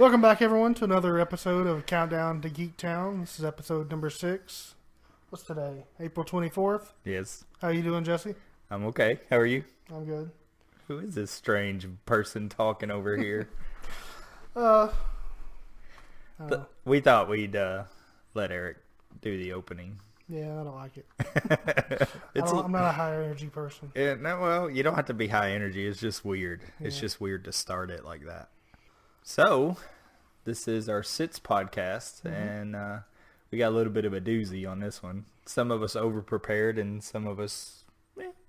Welcome back, everyone, to another episode of Countdown to Geek Town. This is episode number 6. What's today? April 24th? Yes. How you doing, Jesse? I'm okay. How are you? I'm good. Who is this strange person talking over here? We thought we'd let Eric do the opening. Yeah, I don't like it. I'm not a high energy person. Yeah, no, well, you don't have to be high energy. It's just weird. Yeah. It's just weird to start it like that. So, this is our Sits podcast, and we got a little bit of a doozy on this one. Some of us over-prepared, and some of us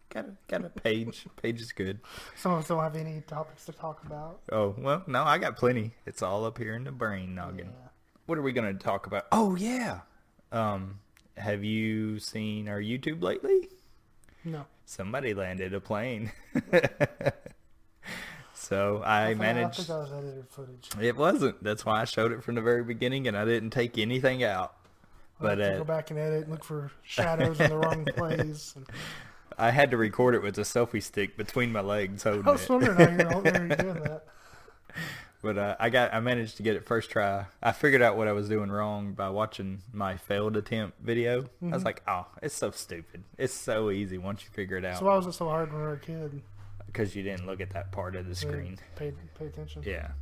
got a page. Page is good. Some of us don't have any topics to talk about. Oh, well, no, I got plenty. It's all up here in the brain noggin. Yeah. What are we going to talk about? Oh, yeah. Have you seen our YouTube lately? No. Somebody landed a plane. So I managed. I think that was edited footage. It wasn't. That's why I showed it from the very beginning, and I didn't take anything out. But go back and edit and look for shadows in the wrong place. I had to record it with a selfie stick between my legs holding it. I was wondering how you're doing that. But I managed to get it first try. I figured out what I was doing wrong by watching my failed attempt video. I was like, oh, it's so stupid. It's so easy once you figure it out. So why was it so hard when we were a kid? Because you didn't look at that part of the screen. Pay attention? Yeah. Okay.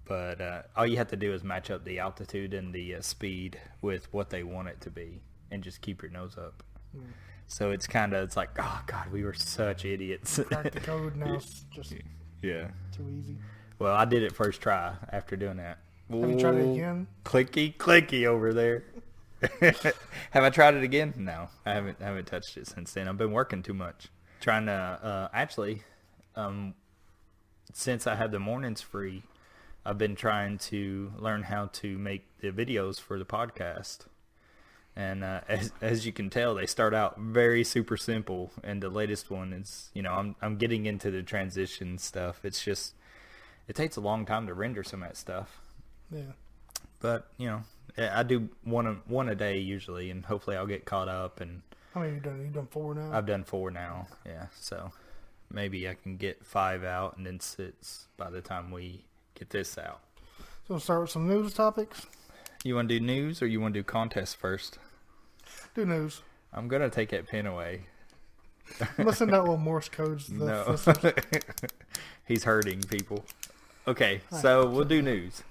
But all you have to do is match up the altitude and the speed with what they want it to be and just keep your nose up. So it's like, oh, God, we were such idiots. Crack the code, now it's just too easy. Well, I did it first try after doing that. Have you tried it again? Clicky over there. Have I tried it again? No, I haven't touched it since then. I've been working too much. Trying to since I have the mornings free, I've been trying to learn how to make the videos for the podcast. And as you can tell, they start out very super simple, and the latest one is, I'm getting into the transition stuff. It's just, it takes a long time to render some of that stuff. Yeah. But I do one a day usually, and hopefully I'll get caught up. And how many have you done? You've done 4 now? I've done 4 now. Yeah. So maybe I can get 5 out, and then 6 by the time we get this out. So we'll start with some news topics. You want to do news, or you want to do contest first? Do news. I'm gonna take that pen away. I'm gonna send out little Morse codes. No. He's hurting people. Okay, so we'll do news.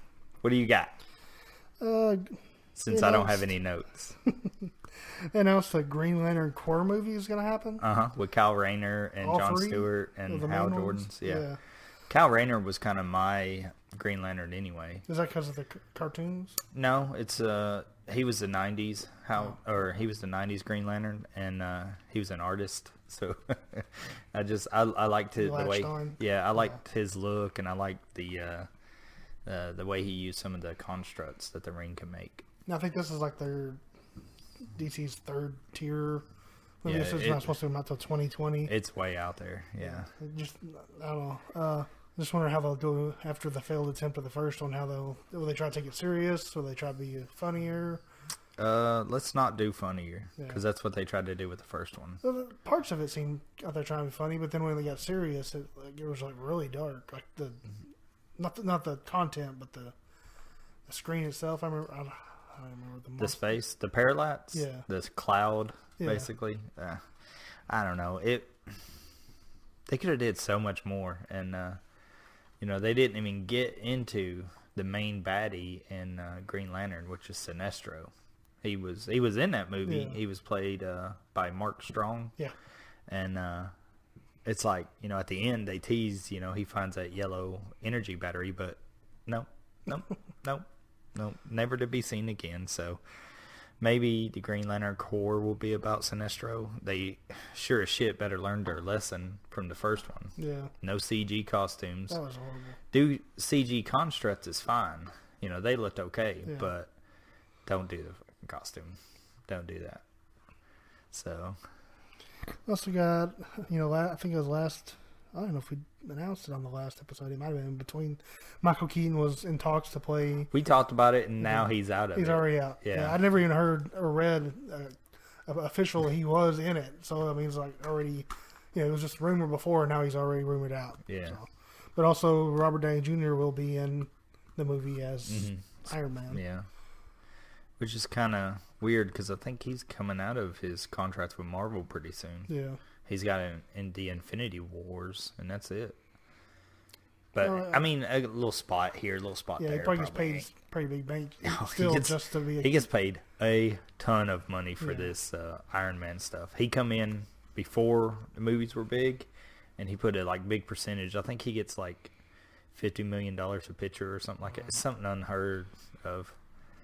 What do you got? Since I don't have any notes. They announced the Green Lantern Corps movie is going to happen. With Kyle Rayner and Jon Stewart and Hal Jordan's. Yeah. Kyle Rayner was kind of my Green Lantern anyway. Is that because of the cartoons? No, it's he was the 90s he was the 90s Green Lantern, and he was an artist. So I liked the way I liked his look, and I liked the way he used some of the constructs that the ring can make. Now, I think this is like their DC's 3rd tier. This is not supposed to come out till 2020. It's way out there. Yeah. I don't know. Just wonder how they'll do after the failed attempt of the first one. Will they try to take it serious? Will they try to be funnier? Let's not do funnier, because that's what they tried to do with the first one. Well, parts of it seemed like they're trying to be funny, but then when they got serious, it was like really dark. Like not the content, but the screen itself. I don't remember the space, the parallax, this cloud, basically. I don't know. They could have did so much more, and they didn't even get into the main baddie in Green Lantern, which is Sinestro. He was in that movie. Yeah. He was played by Mark Strong. Yeah. And it's like, at the end they tease, he finds that yellow energy battery, but no, never to be seen again. So maybe the Green Lantern Corps will be about Sinestro. They sure as shit better learn their lesson from the first one. Yeah. No CG costumes. That was horrible. Do CG constructs is fine. They looked okay, but don't do the fucking costume. Don't do that. So. Also got, I think it was last, I don't know if we announced it on the last episode. It might have been in between. Michael Keaton was in talks to play. We talked about it, and now he's out of it. He's already out. Yeah. I never even heard or read official he was in it. So, I mean, it's like already, it was just rumor before, and now he's already rumored out. Yeah. So. But also, Robert Downey Jr. will be in the movie as Iron Man. Yeah. Which is kind of weird because I think he's coming out of his contract with Marvel pretty soon. Yeah. He's got in the Infinity Wars, and that's it. But, I mean, a little spot here, a little spot there. Yeah, he probably gets paid pretty big bank. He gets paid a ton of money for this Iron Man stuff. He come in before the movies were big, and he put a big percentage. I think he gets $50 million a picture or something like that. It's something unheard of.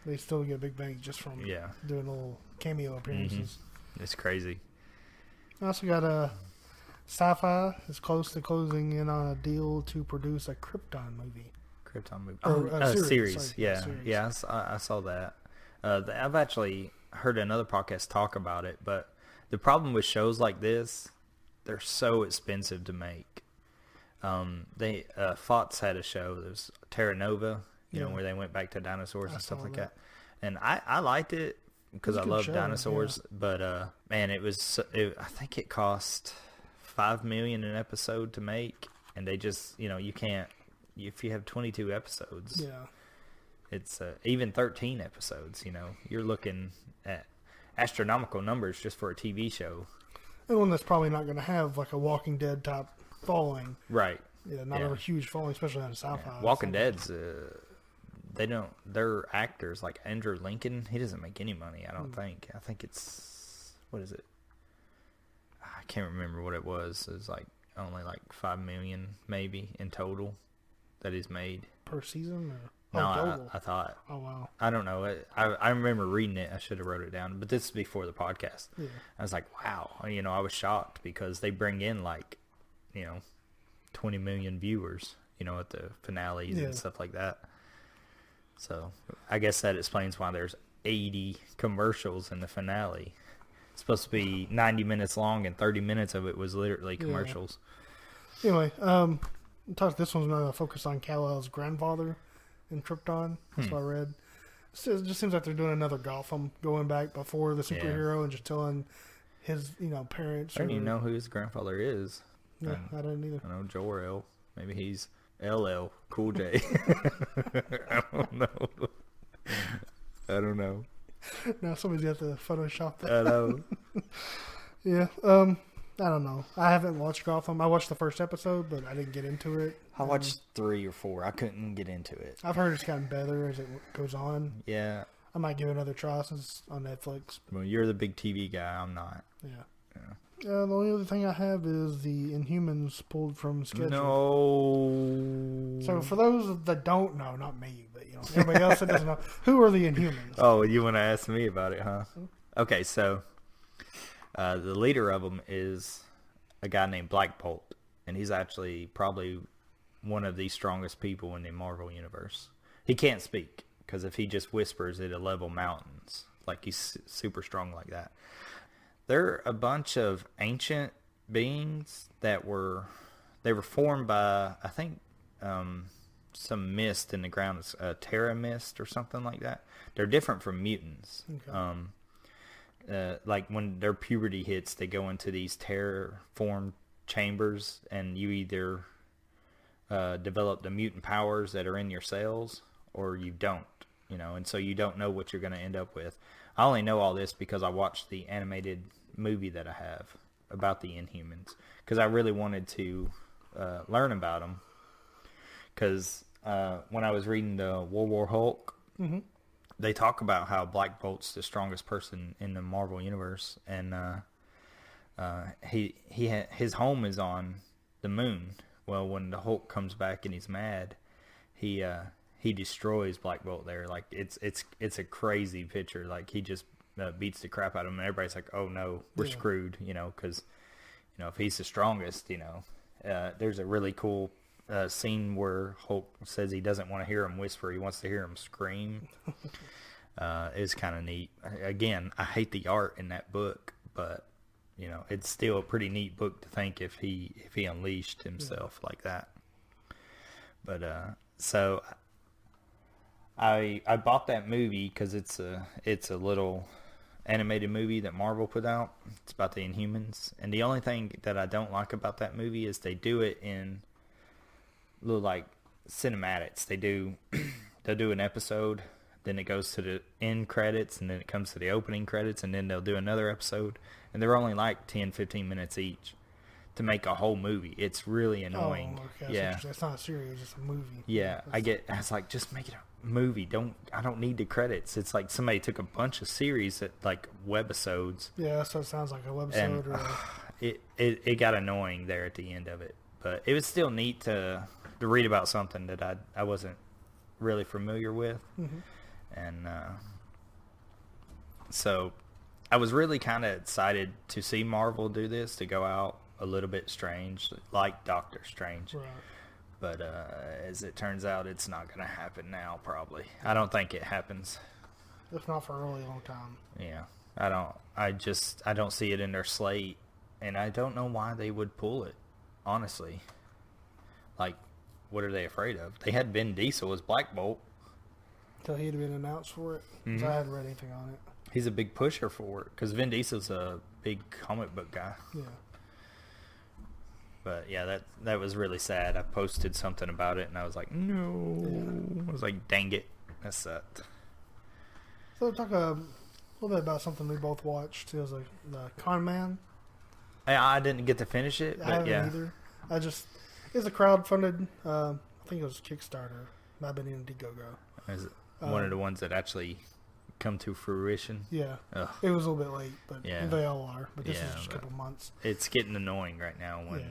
They still get a big bank just from doing little cameo appearances. It's crazy. I also got Sci-Fi is close to closing in on a deal to produce a Krypton movie. Series. Yeah, I saw that. I've actually heard another podcast talk about it, but the problem with shows like this, they're so expensive to make. Fox had a show. There's Terra Nova, where they went back to dinosaurs and stuff like that. And I liked it because I love dinosaurs. Yeah. But man, I think it cost $5 million an episode to make, and they just you can't. If you have 22 episodes, it's even 13 episodes. You're looking at astronomical numbers just for a TV show. And one that's probably not going to have a Walking Dead type following, right? Yeah, not a huge following, especially on Sci-Fi. Yeah. Walking Dead's their actors like Andrew Lincoln. He doesn't make any money. I don't think. I think it's what is it? I can't remember what it was. It was only $5 million maybe in total that he's made per season. No, I thought. Oh wow! I don't know. I remember reading it. I should have wrote it down, but this is before the podcast. Yeah. I was like, wow. I was shocked because they bring in 20 million viewers. At the finales and stuff like that. So I guess that explains why there's 80 commercials in the finale. It's supposed to be 90 minutes long, and 30 minutes of it was literally commercials. Anyway, this one's going to focus on Kal-El's grandfather in Krypton. That's what I read. It just seems like they're doing another Gotham, going back before the superhero and just telling his, parents. I don't even know who his grandfather is. Yeah, I didn't either. I know Jor-El. Maybe he's LL CoolJay. I don't know. Now somebody's got to Photoshop that. I know. Yeah. I don't know. I haven't watched Gotham. I watched the first episode, but I didn't get into it. I watched 3 or 4. I couldn't get into it. I've heard it's gotten better as it goes on. Yeah. I might give it another try since it's on Netflix. Well, you're the big TV guy. I'm not. Yeah. The only other thing I have is the Inhumans pulled from schedule. No. So for those that don't know, not me, but everybody else that doesn't know, who are the Inhumans? Oh, you want to ask me about it, huh? Okay, so the leader of them is a guy named Black Bolt, and he's actually probably one of the strongest people in the Marvel universe. He can't speak because if he just whispers, it'll level mountains. He's super strong like that. They're a bunch of ancient beings that were formed by, I think, some mist in the ground. It's a Terra mist or something like that. They're different from mutants. Okay. When their puberty hits, they go into these Terra-formed chambers, and you either develop the mutant powers that are in your cells, or you don't. And so you don't know what you're going to end up with. I only know all this because I watched the animated movie that I have about the Inhumans because I really wanted to learn about them. Because when I was reading the World War Hulk, they talk about how Black Bolt's the strongest person in the Marvel universe, and his home is on the moon. Well, when the Hulk comes back and he's mad, he destroys Black Bolt there. It's a crazy picture. He just beats the crap out of him, and everybody's like, "Oh no, we're screwed," because if he's the strongest, there's a really cool scene where Hulk says he doesn't want to hear him whisper; he wants to hear him scream. It's kind of neat. Again, I hate the art in that book, but it's still a pretty neat book to think if he unleashed himself like that. But so. I bought that movie because it's a little animated movie that Marvel put out. It's about the Inhumans, and the only thing that I don't like about that movie is they do it in little cinematics. They'll do an episode, then it goes to the end credits, and then it comes to the opening credits, and then they'll do another episode, and they're only like 10-15 minutes each to make a whole movie. It's really annoying. Oh, okay. Yeah, it's not a series, it's a movie. yeah. I was like, just make it a movie. I don't need the credits. It's like somebody took a bunch of series that like webisodes. Yeah, so it sounds like a webisode. And it got annoying there at the end of it, but it was still neat to read about something that I wasn't really familiar with. Mm-hmm. And so I was really kind of excited to see Marvel do this, to go out a little bit strange, like Doctor Strange. Right. But as it turns out, it's not going to happen now, probably. I don't think it happens. If not for a really long time. Yeah. I don't see it in their slate, and I don't know why they would pull it, honestly. Like, what are they afraid of? They had Vin Diesel as Black Bolt. Until he had been announced for it. Mm-hmm. I hadn't read anything on it. He's a big pusher for it, because Vin Diesel's a big comic book guy. Yeah. But yeah, that was really sad. I posted something about it, and I was like, no. Yeah. I was like, dang it, that sucked. So talk a little bit about something we both watched. It was like the Con Man. I didn't get to finish it, but I haven't yeah. either. It's a crowdfunded. I think it was Kickstarter. Might have been Indiegogo. Is it one of the ones that actually come to fruition? Yeah. Ugh. It was a little bit late, but yeah. they all are. But this yeah, is just a couple months. It's getting annoying right now when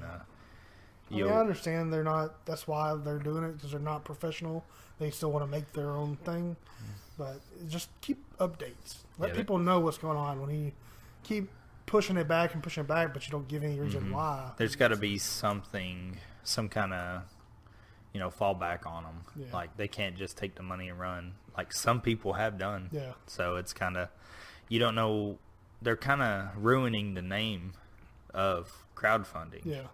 I understand they're not. That's why they're doing it, because they're not professional. They still want to make their own thing, but just keep updates. Let people know what's going on. When you keep pushing it back, but you don't give any reason why. There's got to be some kind of fallback on them. Yeah. Like, they can't just take the money and run like some people have done. Yeah. So it's kind of, you don't know, they're kind of ruining the name of crowdfunding. Yeah.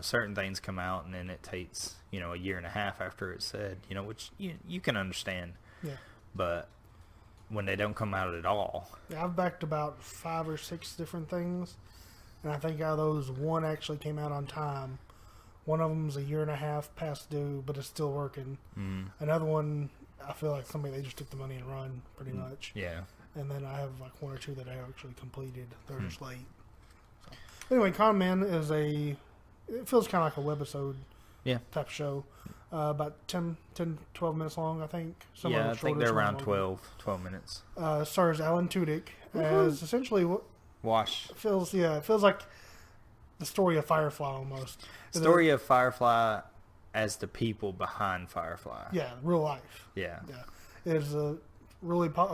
Certain things come out, and then it takes a year and a half after it's said, which you can understand. Yeah. But when they don't come out at all. Yeah, I've backed about 5 or 6 different things, and I think out of those, one actually came out on time. One of them's a year and a half past due, but it's still working. Another one, I feel like they just took the money and run, pretty much. Yeah. And then I have like 1 or 2 that I actually completed. They're just late. So, anyway, Con Man is it feels kind of like a webisode type show. About 10, 12 minutes long, I think. Some I think they're around 12 minutes. Stars Alan Tudyk as essentially what Wash. it feels like the story of Firefly almost. Story of Firefly as the people behind Firefly. Yeah, real life. Yeah. Yeah. It's a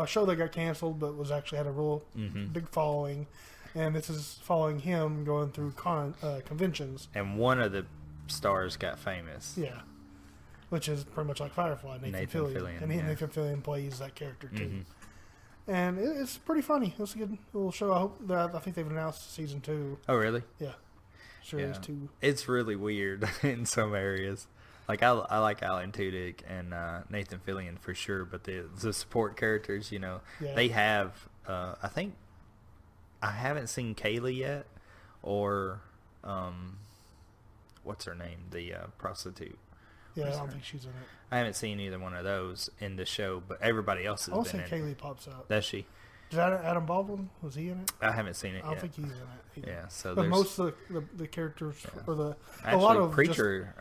show that got canceled, but was actually had a real big following. And this is following him going through conventions. And one of the stars got famous. Yeah. Which is pretty much like Firefly, Nathan Fillion. And Nathan Fillion plays that character too. And it's pretty funny. It's a good little show. I think they've announced season 2. Oh, really? Yeah. Series 2. It's really weird in some areas. Like, I like Alan Tudyk and Nathan Fillion for sure, but the support characters, they have, I think, I haven't seen Kaylee yet, or what's her name, the prostitute. Yeah, I don't think she's in it. I haven't seen either one of those in the show, but everybody else has been in it. I Kaylee pops up. Does she? Did Adam Baldwin, was he in it? I haven't seen it yet. I don't think he's in it either. Yeah, so but most of the characters, or actually, a lot of Preacher,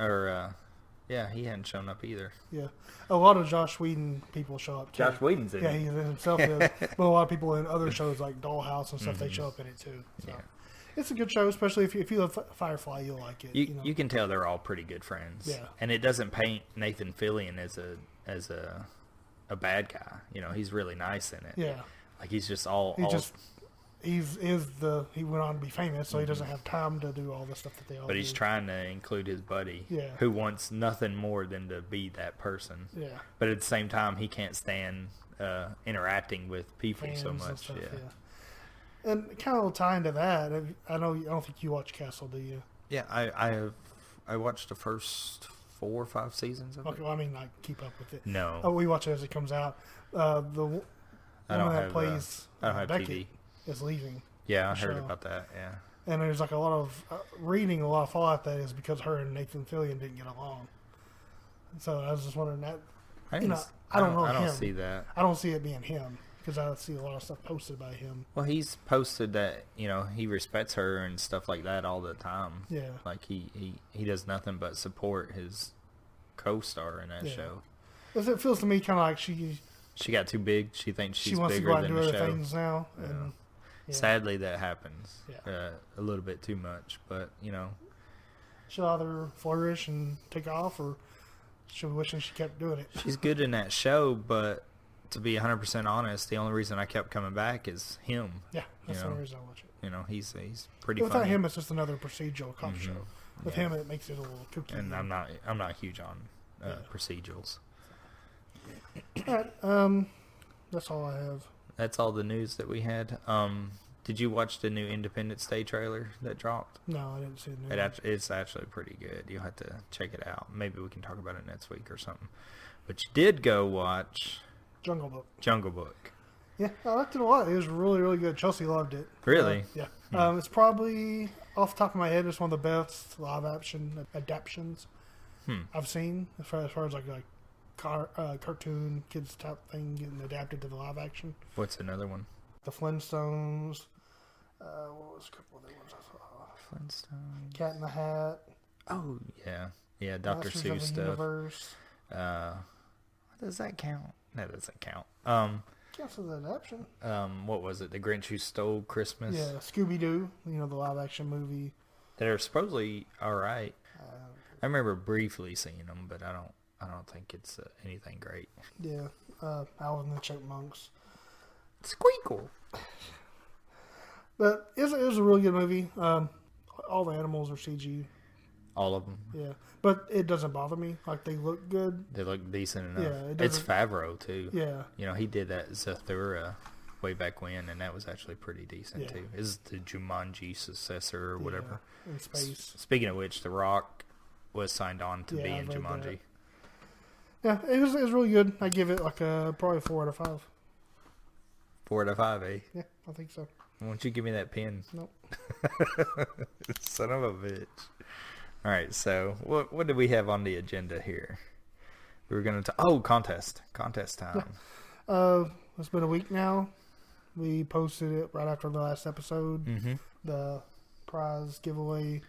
he hadn't shown up either. Yeah, a lot of Josh Whedon people show up too. Josh Whedon's in it. Yeah, he himself is. But a lot of people in other shows like Dollhouse and stuff, they show up in it too. So. Yeah. It's a good show, especially if you love Firefly, you'll like it. You can tell they're all pretty good friends. Yeah. And it doesn't paint Nathan Fillion as a bad guy. He's really nice in it. Yeah. Like, he's just he went on to be famous, so he doesn't have time to do all the stuff that they all do. But he's trying to include his buddy, who wants nothing more than to be that person. Yeah. But at the same time, he can't stand interacting with people Fans so much. And stuff, yeah. And kind of tie into that, I don't think you watch Castle, do you? Yeah, I watched the first 4 or 5 seasons of it. Well, I mean, like, keep up with it. No. Oh, we watch it as it comes out. The woman that plays I don't have Becky TV. is leaving. Yeah, I heard about that. Yeah. And there's like a lot of fallout that is because her and Nathan Fillion didn't get along. So I was just wondering that. I don't know I him. don't see that. I don't see it being him because I see a lot of stuff posted by him. Well, he's posted that he respects her and stuff like that all the time. Yeah. Like he does nothing but support his co-star in that show. Because it feels to me kind of like she got too big. She thinks she's wants bigger to go out than and do the other show. things now. Yeah. And, Sadly, that happens. Yeah. A little bit too much, but she'll either flourish and take off, or she'll be wishing she kept doing it. She's good in that show, but to be 100% honest, the only reason I kept coming back is him. Yeah, that's the only reason I watch it. He's pretty Without funny. him, it's just another procedural cop show. With him, it makes it a little kooky. And I'm not huge on procedurals. All right, that's all I have. That's all the news that we had. Did you watch the new Independence Day trailer that dropped? No, I didn't see it. It's actually pretty good. You'll have to check it out. Maybe we can talk about it next week or something. But you did go watch Jungle Book. Jungle Book. Yeah, I liked it a lot. It was really, really good. Chelsea loved it. Really? Yeah. It's probably, off the top of my head, it's one of the best live action adaptations I've seen as far as like cartoon kids type thing getting adapted to the live action. What's another one? The Flintstones. What was a couple of other ones I saw? Flintstones. Cat in the Hat. Oh yeah, yeah. Dr. Masters Seuss of the stuff. Universe. Does that count? That doesn't count. Counts as an adaptation. What was it? The Grinch Who Stole Christmas. Yeah, Scooby Doo. The live action movie. They're supposedly all right. I remember briefly seeing them, but I don't think it's anything great. Yeah, Alvin and the Chipmunks. Squeakle. But it was a really good movie. All the animals are CG. All of them. Yeah, but it doesn't bother me. Like, they look good. They look decent enough. Yeah, it's Favreau too. Yeah. He did that Zathura way back when, and that was actually pretty decent too. It's the Jumanji successor or whatever. In space. Speaking of which, The Rock was signed on to be in Jumanji. Yeah, it was really good. I give it like probably 4 out of 5. 4 out of 5, eh? Yeah, I think so. Why don't you give me that pin? Nope. Son of a bitch. All right, so what do we have on the agenda here? We were going to contest time. It's been a week now. We posted it right after the last episode. Mm-hmm. The prize giveaway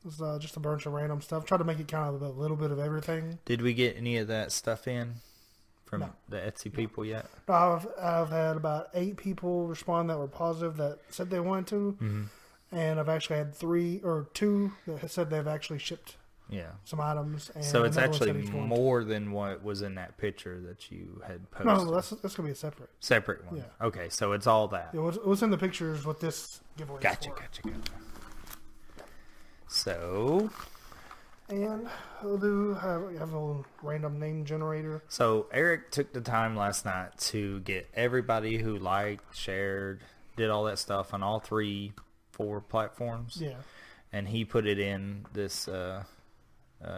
was just a bunch of random stuff. Tried to make it kind of a little bit of everything. Did we get any of that stuff in from the Etsy people yet? No, I've had about 8 people respond that were positive that said they wanted to. Mm-hmm. And I've actually had 3 or 2 that have said they've actually shipped some items. And so it's actually more than what was in that picture that you had posted. No, that's going to be a separate one. Yeah. Okay, so it's all that. Yeah, what's in the pictures what this giveaway Gotcha. So... And we'll have a little random name generator. So Eric took the time last night to get everybody who liked, shared, did all that stuff on all 4 platforms. Yeah. And he put it in this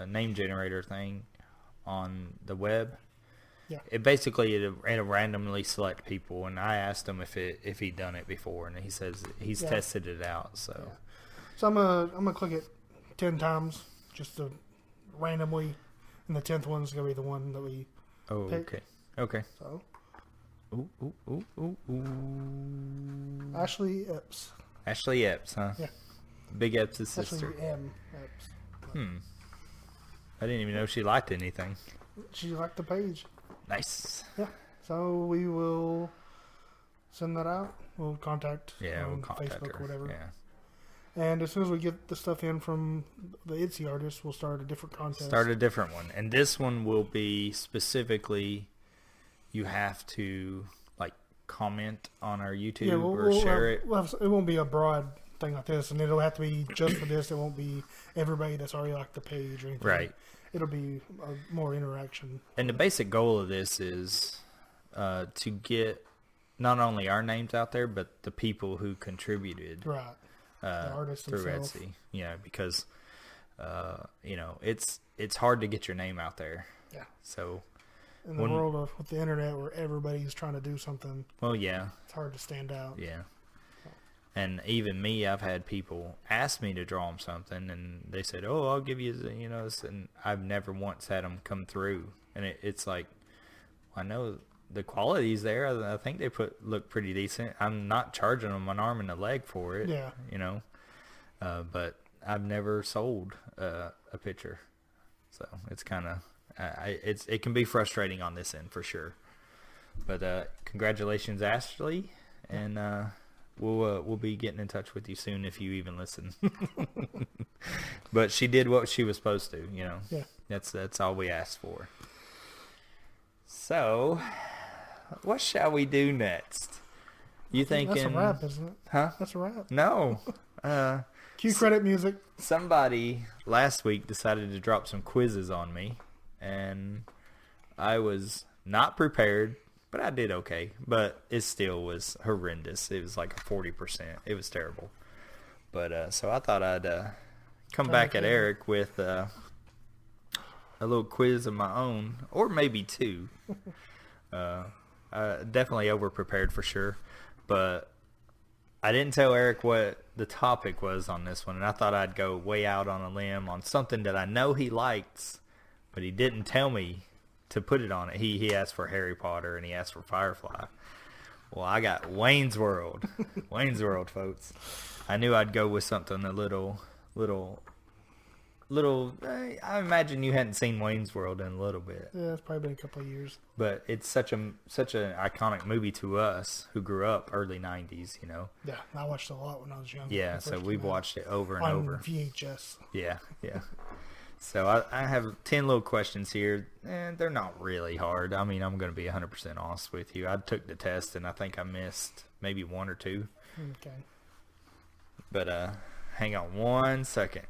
name generator thing on the web. Yeah. It basically it'll randomly select people, and I asked him if he'd done it before, and he says he's tested it out. So I'm gonna click it 10 times. Just to randomly, and the 10th one's gonna be the one that we. Oh, pick. Okay. So. Ooh. Ashley Epps. Ashley Epps, huh? Yeah. Big Epps' sister. Ashley M. Epps. I didn't even know she liked anything. She liked the page. Nice. Yeah. So we will send that out. We'll contact. We'll contact Facebook her. or whatever. Yeah. And as soon as we get the stuff in from the Etsy artists, we'll start a different contest. Start a different one. And this one will be specifically, you have to comment on our YouTube or share it. It won't be a broad thing like this, and it'll have to be just for this. It won't be everybody that's already liked the page or anything. Right. It'll be more interaction. And the basic goal of this is to get not only our names out there, but the people who contributed. Right. The artists through themselves. Etsy. Yeah, because it's hard to get your name out there. Yeah. So in the world of with the internet where everybody's trying to do something. Well, yeah. It's hard to stand out. Yeah. And even me, I've had people ask me to draw them something, and they said, "Oh, I'll give you, you know," and I've never once had them come through. And it's like, I know the quality's there. I think they look pretty decent. I'm not charging them an arm and a leg for it. Yeah. You know, but I've never sold a picture, so it's kind of it can be frustrating on this end for sure. But congratulations, Ashley, and we'll be getting in touch with you soon if you even listen. But she did what she was supposed to, you know. Yeah. That's all we asked for. So, what shall we do next? You thinking? That's a wrap, isn't it? Huh? That's a wrap. No. Cue credit music. Somebody last week decided to drop some quizzes on me, and I was not prepared, but I did okay. But it still was horrendous. It was like a 40%. It was terrible. But so I thought I'd come back at Eric with a little quiz of my own, or maybe two. Definitely over-prepared for sure, but I didn't tell Eric what the topic was on this one, and I thought I'd go way out on a limb on something that I know he likes, but he didn't tell me to put it on it. He asked for Harry Potter, and he asked for Firefly. Well, I got Wayne's World. Wayne's World, folks. I knew I'd go with something a little. I imagine you hadn't seen Wayne's World in a little bit. Yeah, it's probably been a couple of years. But it's such an iconic movie to us who grew up early 90s, you know. Yeah, I watched it a lot when I was young. Yeah, so we've watched it over and over. On VHS. Yeah. So I have 10 little questions here, and they're not really hard. I mean, I'm going to be 100% honest with you. I took the test, and I think I missed maybe one or two. Okay. But hang on one second.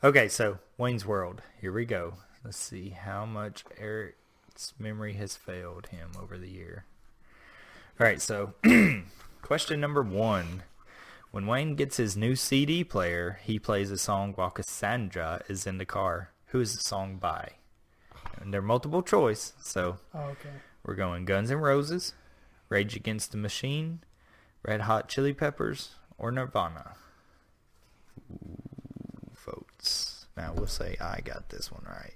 Okay, so Wayne's World. Here we go. Let's see how much Eric's memory has failed him over the year. All right, so question number 1. When Wayne gets his new CD player, he plays a song while Cassandra is in the car. Who is the song by? And they're multiple choice, so we're going Guns N' Roses, Rage Against the Machine, Red Hot Chili Peppers, or Nirvana. Ooh, folks. Now we'll say I got this one right.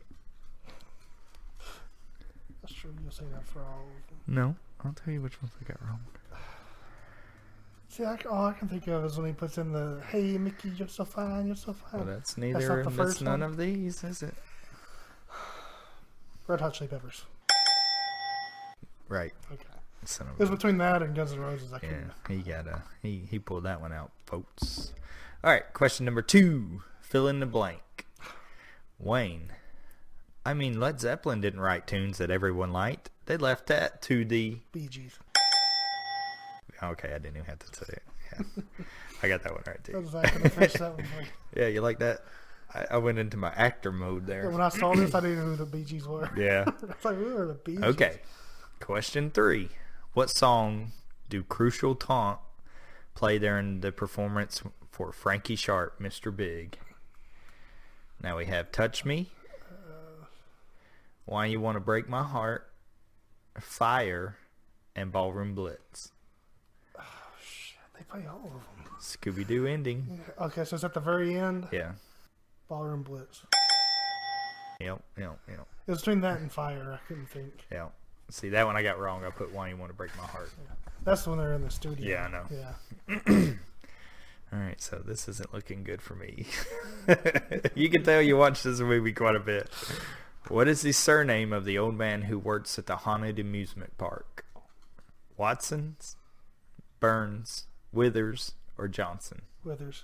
That's true. You'll say that for all of them. No, I'll tell you which ones I got wrong. See, all I can think of is when he puts in the, "Hey, Mickey, you're so fine, you're so fine." Well, that's neither. That's none of these, is it? Red Hot Chili Peppers. Right. Okay. It was between that and Guns N' Roses. He pulled that one out, folks. All right, question number 2. Fill in the blank. Wayne. I mean, Led Zeppelin didn't write tunes that everyone liked. They left that to the Bee Gees. Okay, I didn't even have to say it. Yeah. I got that one right too. That was exactly the first that one. Yeah, you like that? I went into my actor mode there. When I saw this, I didn't know who the Bee Gees were. Yeah. I was like, who are the Bee Gees? Okay. Question 3. What song do Crucial Taunt play during the performance for Frankie Sharp, Mr. Big? Now we have Touch Me, Why You Want to Break My Heart, Fire, and Ballroom Blitz. Oh, shit. They play all of them. Scooby-Doo ending. Yeah. Okay, so it's at the very end? Yeah. Ballroom Blitz. Yep. It was between that and Fire, I couldn't think. Yeah. See, that one I got wrong. I put Why You Want to Break My Heart. Yeah. That's when they're in the studio. Yeah, I know. Yeah. All right, so this isn't looking good for me. You can tell you watched this movie quite a bit. What is the surname of the old man who works at the haunted amusement park? Watson's, Burns, Withers, or Johnson? Withers.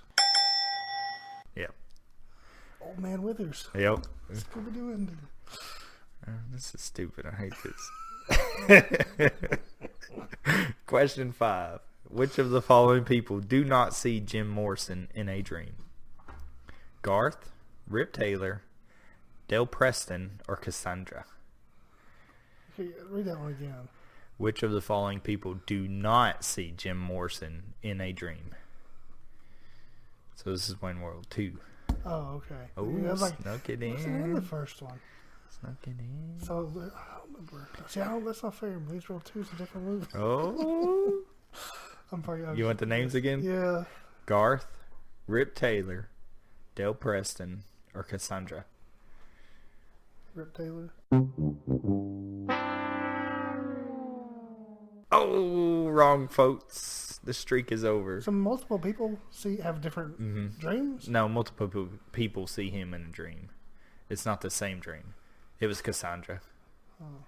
Yep. Old man Withers. Yep. Scooby-Doo ending. This is stupid. I hate this. Question 5. Which of the following people do not see Jim Morrison in a dream? Garth, Rip Taylor, Dale Preston, or Cassandra? Okay, read that one again. Which of the following people do not see Jim Morrison in a dream? So this is Wayne World 2. Oh, okay. Oh, yeah, snuck it in. The first one. Snuck it in. So, I don't remember. See, that's not fair. Wayne's World 2 is a different movie. Oh. You want the names again? Yeah. Garth, Rip Taylor, Dale Preston, or Cassandra? Rip Taylor. Oh, wrong, folks. The streak is over. So multiple people have different dreams? No, multiple people see him in a dream. It's not the same dream. It was Cassandra. Oh.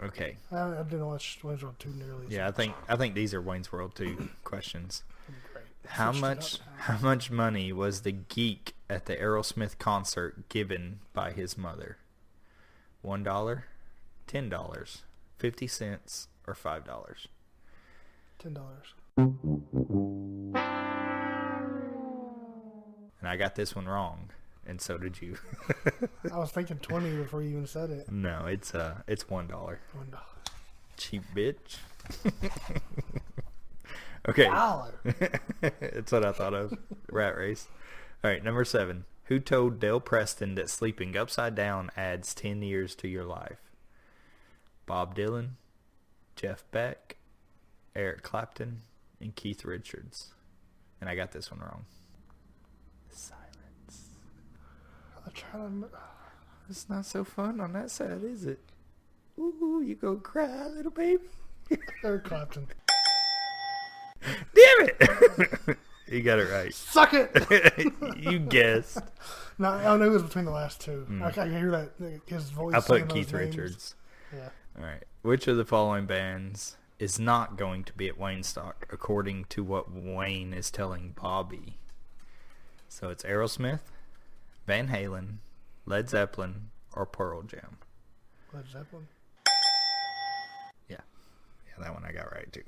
Okay. I didn't watch Wayne's World 2 nearly. Yeah, I think these are Wayne's World 2 questions. Great. How much money was the geek at the Aerosmith concert given by his mother? $1, $10, 50 cents, or $5? $10. And I got this one wrong, and so did you. I was thinking 20 before you even said it. No, it's $1. $1. Cheap bitch. Okay. That's what I thought of. Rat race. All right, number 7. Who told Dale Preston that sleeping upside down adds 10 years to your life? Bob Dylan, Jeff Beck, Eric Clapton, and Keith Richards. And I got this one wrong. Silence. I try to... It's not so fun on that side, is it? Ooh, you go cry, little baby. Eric Clapton. Damn it! You got it right. Suck it! You guessed. No, I knew it was between the last two. I can hear that, his voice. I put Keith Richards. Yeah. All right. Which of the following bands is not going to be at Waynestock, according to what Wayne is telling Bobby? So it's Aerosmith, Van Halen, Led Zeppelin, or Pearl Jam. Led Zeppelin. Yeah, that one I got right too.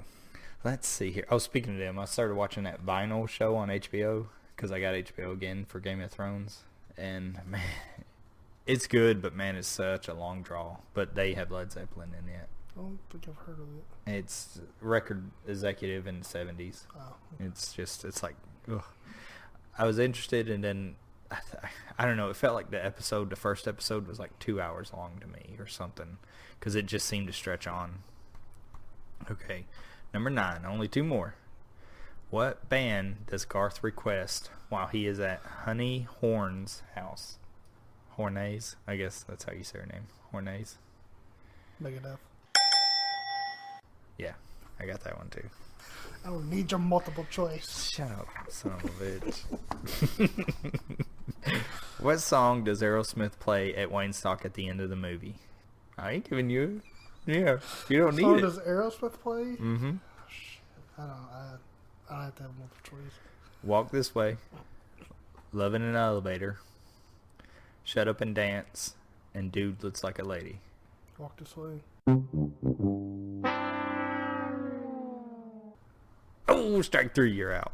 Let's see here. Oh, speaking of them, I started watching that Vinyl show on HBO because I got HBO again for Game of Thrones, and man, it's good, but man, it's such a long draw. But they have Led Zeppelin in it. I don't think I've heard of it. It's record executive in the 70s. Oh. It's like, ugh. I was interested, and then I don't know. It felt like the first episode was like 2 hours long to me or something, because it just seemed to stretch on. Okay, number 9. Only 2 more. What band does Garth request while he is at Honey Horn's house? Hornays, I guess that's how you say her name. Hornays. Megadeth. Yeah, I got that one too. I don't need your multiple choice. Shut up, son of a bitch. What song does Aerosmith play at Waynestock at the end of the movie? I ain't giving you. Yeah, you don't need it. Does Aerosmith play? Mm-hmm. I don't have to have multiple choice. Walk This Way, Love in an Elevator, Shut Up and Dance, and Dude Looks Like a Lady. Walk This Way. Oh, strike 3, you're out.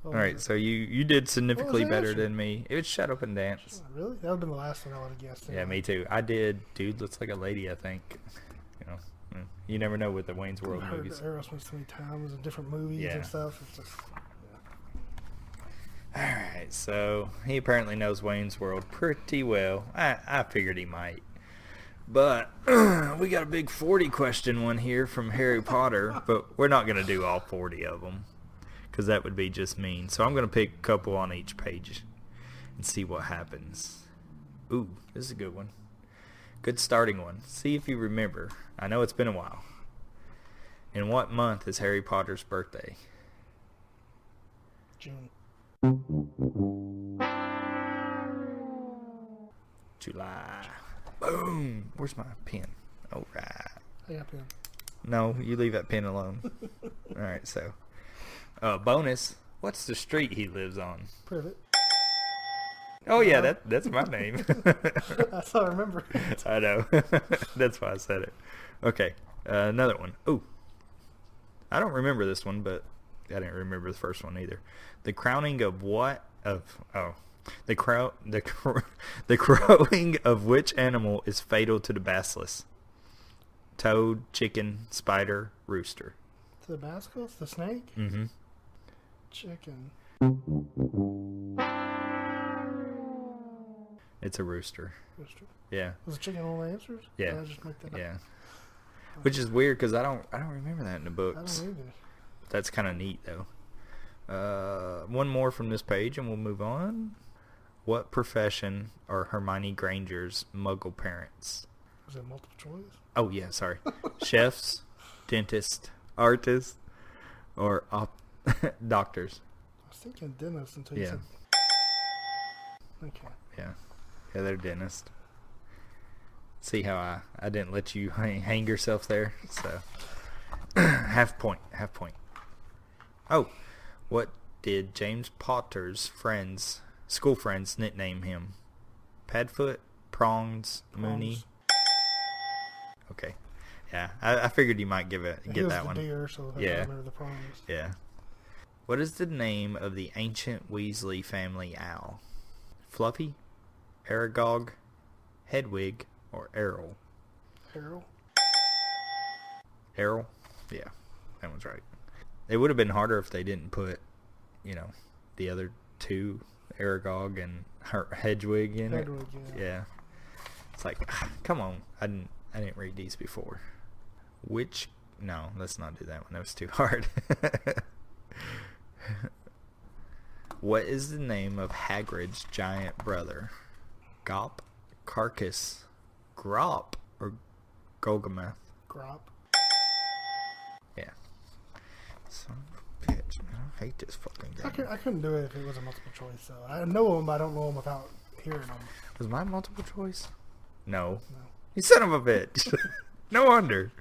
Oh, all right, so you did significantly better answer? than me. It was Shut Up and Dance. Really? That would have been the last one I would have guessed. Yeah, me too. I did Dude Looks Like a Lady, I think. You know, you never know with the Wayne's World I've heard movies. Aerosmith so many times in different movies and stuff. It's just, All right, so he apparently knows Wayne's World pretty well. I figured he might. But we got a big 40 question one here from Harry Potter, but we're not going to do all 40 of them because that would be just mean. So I'm going to pick a couple on each page and see what happens. Ooh, this is a good one. Good starting one. See if you remember. I know it's been a while. In what month is Harry Potter's birthday? June. July. Boom. Where's my pen? All right. I got pen. No, you leave that pen alone. All right, so. Bonus. What's the street he lives on? Privet. Oh, yeah, that's my name. That's how I remember it. I know. That's why I said it. Okay, another one. Ooh. I don't remember this one, but I didn't remember the first one either. The crowning of what? The crowing of which animal is fatal to the basilisk? toad, chicken, spider, rooster. Tabasco's the snake? Mm-hmm. Chicken. It's a rooster. Rooster. Yeah. Was chicken all the answers? Yeah. Did I just make that up? Yeah. Which is weird because I don't remember that in the I books. don't either. That's kind of neat though. One more from this page and we'll move on. What profession are Hermione Granger's Muggle parents? Was it multiple choice? Oh yeah, sorry. Chefs, dentists, artists, or doctors. I was thinking dentist until you said. Okay. Yeah, they're dentists. See how I didn't let you hang yourself there? So half point. Oh, what did James Potter's school friends nickname him? Padfoot, Prongs, Mooney. Okay. Yeah, I figured you might get that one. Deer, so I remember the prongs. Yeah. What is the name of the ancient Weasley family owl? Fluffy, Aragog, Hedwig, or Errol? Errol? Yeah, that one's right. It would have been harder if they didn't put, the other two, Aragog and Hedwig in it. Yeah. It's like, come on. I didn't read these before. No, let's not do that one. That was too hard. What is the name of Hagrid's giant brother? Gop, Carcass, Grop, or Golgamath? Grop. Yeah. Son of a bitch, man. I hate this fucking game. I couldn't do it if it was a multiple choice, though. I know them, but I don't know them without hearing them. Was mine multiple choice? No. You son of a bitch. No wonder.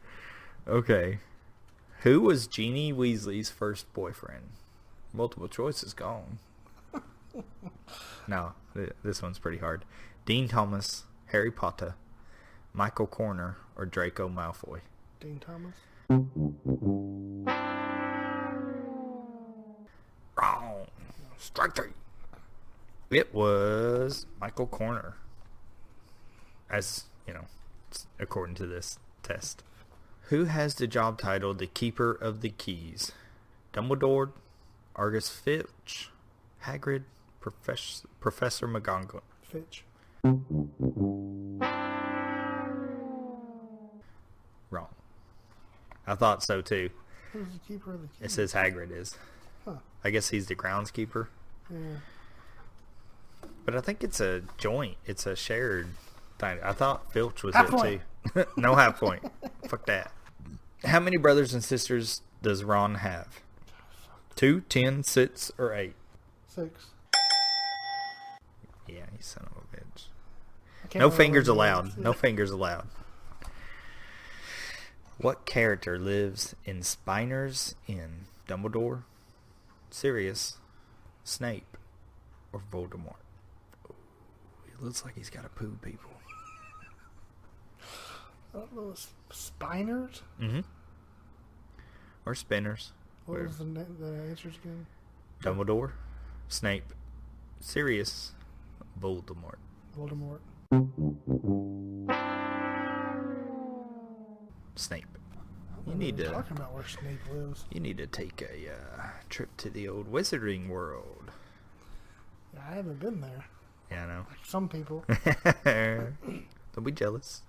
Okay. Who was Jeannie Weasley's first boyfriend? Multiple choice is gone. No, this one's pretty hard. Dean Thomas, Harry Potter, Michael Corner, or Draco Malfoy? Dean Thomas? Wrong. Strike three. It was Michael Corner. As, according to this test. Who has the job title the Keeper of the Keys? Dumbledore, Argus Filch, Hagrid, Professor McGonagall. Filch. Wrong. I thought so too. Who's the Keeper of the Keys? It says Hagrid is. Huh. I guess he's the groundskeeper. Yeah. But I think it's a joint. It's a shared thing. I thought Filch was half it point. too. No half point. Fuck that. How many brothers and sisters does Ron have? 2, 10, 6, or 8? 6. Yeah, you son of a bitch. No fingers allowed. No fingers allowed. What character lives in Spiner's Inn? Dumbledore, Sirius, Snape, or Voldemort? Ooh, it looks like he's got to poo people. I don't know. Spiners? Mm-hmm. Or Spinners. What was the answers again? Dumbledore, Snape, Sirius, Voldemort. Voldemort. Snape. You need to talking about where Snape lives. You need to take a trip to the old wizarding world. Yeah, I haven't been there. Yeah, I know. Like some people. Don't be jealous.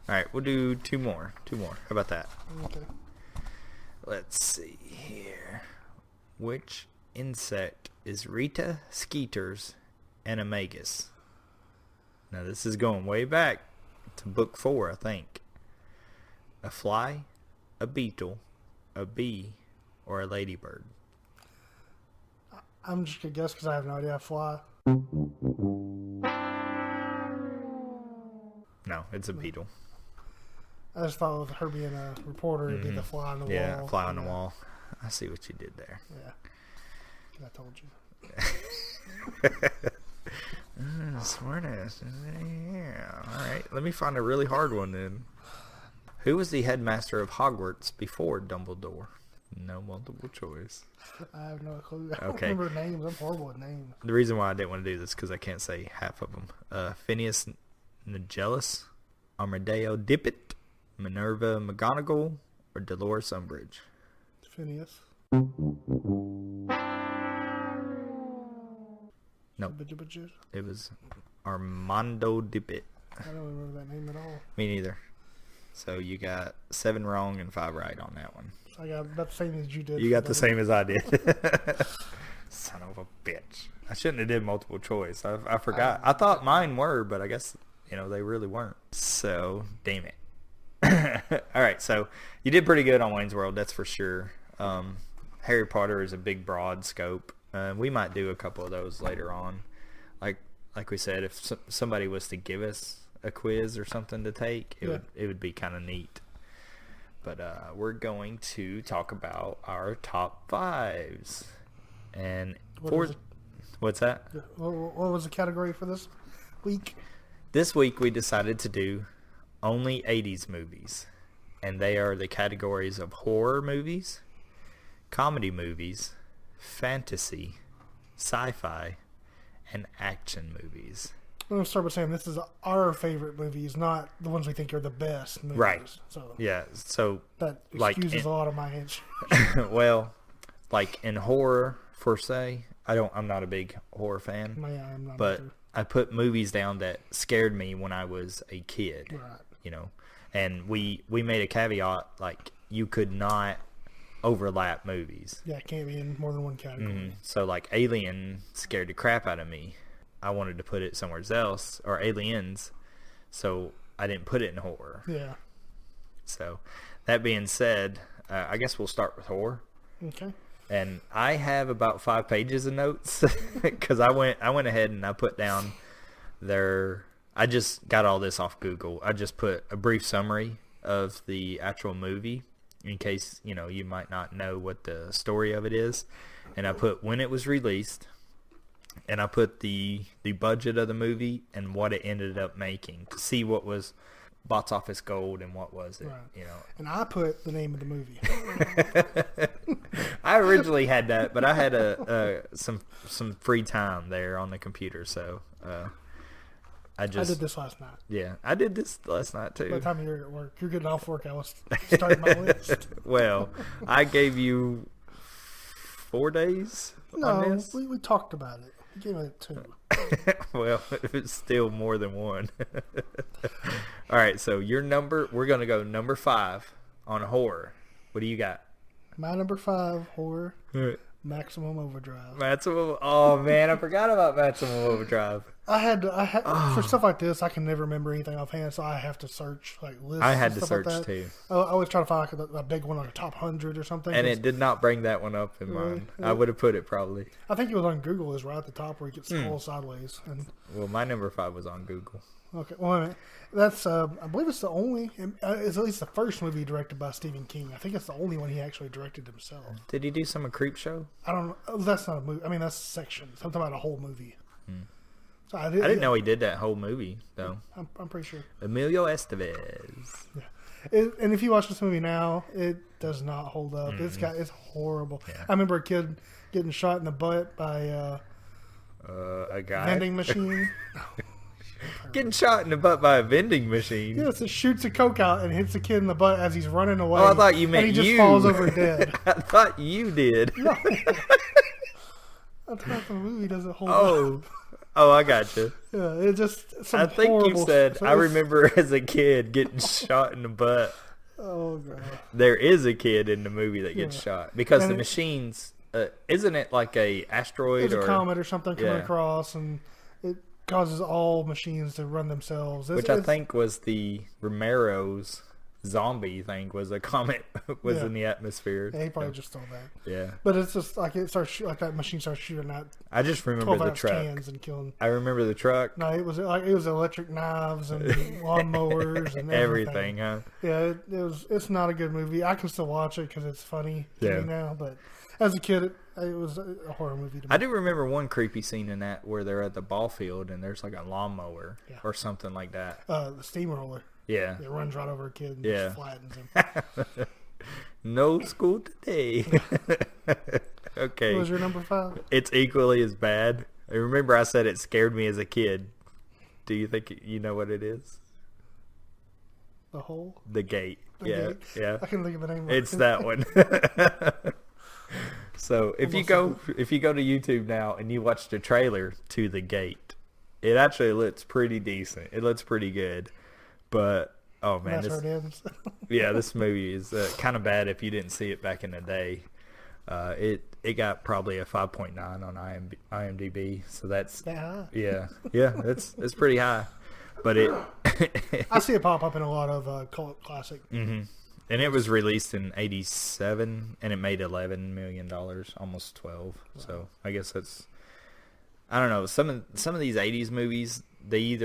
All right, we'll do two more. How about that? Okay. Let's see here. Which insect is Rita Skeeter's animagus? Now this is going way back to book 4, I think. A fly, a beetle, a bee, or a ladybird? I'm just going to guess because I have no idea. Fly. No, it's a beetle. I just thought with her being a reporter, it'd be the fly on the wall. Yeah, fly on the wall. I see what you did there. Yeah. Because I told you. Smart ass. Yeah. All right, let me find a really hard one then. Who was the headmaster of Hogwarts before Dumbledore? No multiple choice. I have no clue. I don't remember names. I'm horrible with names. The reason why I didn't want to do this because I can't say half of them. Phineas Nigellus, Armadillo Dippet, Minerva McGonagall or Dolores Umbridge? Phineas. Nope. It was Armando Dippet. I don't remember that name at all. Me neither. So you got 7 wrong and 5 right on that one. I got about the same as you did. You got the same as I did. Son of a bitch. I shouldn't have did multiple choice. I forgot. I thought mine were, but I guess, they really weren't. So, damn it. All right, so you did pretty good on Wayne's World, that's for sure. Harry Potter is a big, broad scope. We might do a couple of those later on. Like we said, if somebody was to give us a quiz or something to take, it would be kind of neat. But we're going to talk about our top 5s. And what's that? What was the category for this week? This week we decided to do only 80s movies. And they are the categories of horror movies, comedy movies, fantasy, sci-fi, and action movies. I'm going to start by saying this is our favorite movies, not the ones we think are the best movies. Right. So yeah. So that excuses a lot of my age. Well, like in horror, per se, I'm not a big horror fan. Yeah, I'm not. But I put movies down that scared me when I was a kid. Right. And we made a caveat, like, you could not overlap movies. Yeah, it can't be in more than one category. So, like, Alien scared the crap out of me. I wanted to put it somewhere else, or Aliens, so I didn't put it in horror. Yeah. So, that being said, I guess we'll start with horror. Okay. And I have about 5 pages of notes because I went ahead and I put down I just got all this off Google. I just put a brief summary of the actual movie in case, you might not know what the story of it is. And I put when it was released, and I put the budget of the movie and what it ended up making to see what was box office gold and what was it, right. And I put the name of the movie. I originally had that, but I had some free time there on the computer, so I did this last night. Yeah, I did this last night too. By the time you're at work, you're getting off work, I was starting my list. Well, I gave you 4 days on this. We talked about it. We gave it 2. Well, it's still more than 1. All right, so we're going to go number 5 on horror. What do you got? My number 5 horror, Maximum Overdrive. Oh man, I forgot about Maximum Overdrive. For stuff like this, I can never remember anything offhand, so I have to search lists. I had to search like too. I always try to find a big one, like a top 100 or something. And it did not bring that one up in mine. I would have put it probably. I think it was on Google, is right at the top where you can scroll sideways. Well, my number 5 was on Google. Okay, well, wait a minute. That's I believe it's the only. It's at least the first movie directed by Stephen King. I think it's the only one he actually directed himself. Did he do some of Creepshow? I don't know. That's not a movie. I mean, that's sections. I'm talking about a whole movie. So I didn't know he did that whole movie though. I'm pretty sure. Emilio Estevez. Yeah. And if you watch this movie now, it does not hold up. It's horrible. Yeah. I remember a kid getting shot in the butt by a guy vending machine. Getting shot in the butt by a vending machine. Yes, it shoots a Coke out and hits the kid in the butt as he's running away. Oh, I thought you meant and he just falls over dead. I thought you did. No. I thought the movie doesn't hold up. Oh, I got you. Yeah, it just. I think you said. I remember as a kid getting shot in the butt. Oh god. There is a kid in the movie that gets shot because the machines. Isn't it like a asteroid or a comet or something coming across, and it causes all machines to run themselves. Which I think was the Romero's zombie thing. Was a comet was in the atmosphere. Yeah, he probably just stole that. Yeah, but it's just like it starts that machine starts shooting out. I just remember the truck cans and killing. I remember the truck. No, it was electric knives and lawnmowers and everything. Huh? Yeah, it's not a good movie. I can still watch it because it's funny to me now, but as a kid, it was a horror movie to me. I do remember one creepy scene in that where they're at the ball field and there's like a lawnmower or something like that. The steamroller. Yeah. It runs right over a kid and just flattens him. No school today. Okay. What was your number 5? It's equally as bad. I remember I said it scared me as a kid. Do you think you know what it is? The hole? The Gate. The Gate. Yeah. I can think of the name of it. It's that one. So if you go to YouTube now and you watch the trailer to The Gate, it actually looks pretty decent. It looks pretty good. But oh man, That's where it ends. Yeah, this movie is kind of bad if you didn't see it back in the day. It got probably a 5.9 on IMDb, so that's that high. Yeah, it's pretty high. But it I see it pop up in a lot of cult classic. Mm-hmm. And it was released in '87, and it made $11 million, almost 12. Wow. So I guess that's, I don't know. Some of these '80s movies, they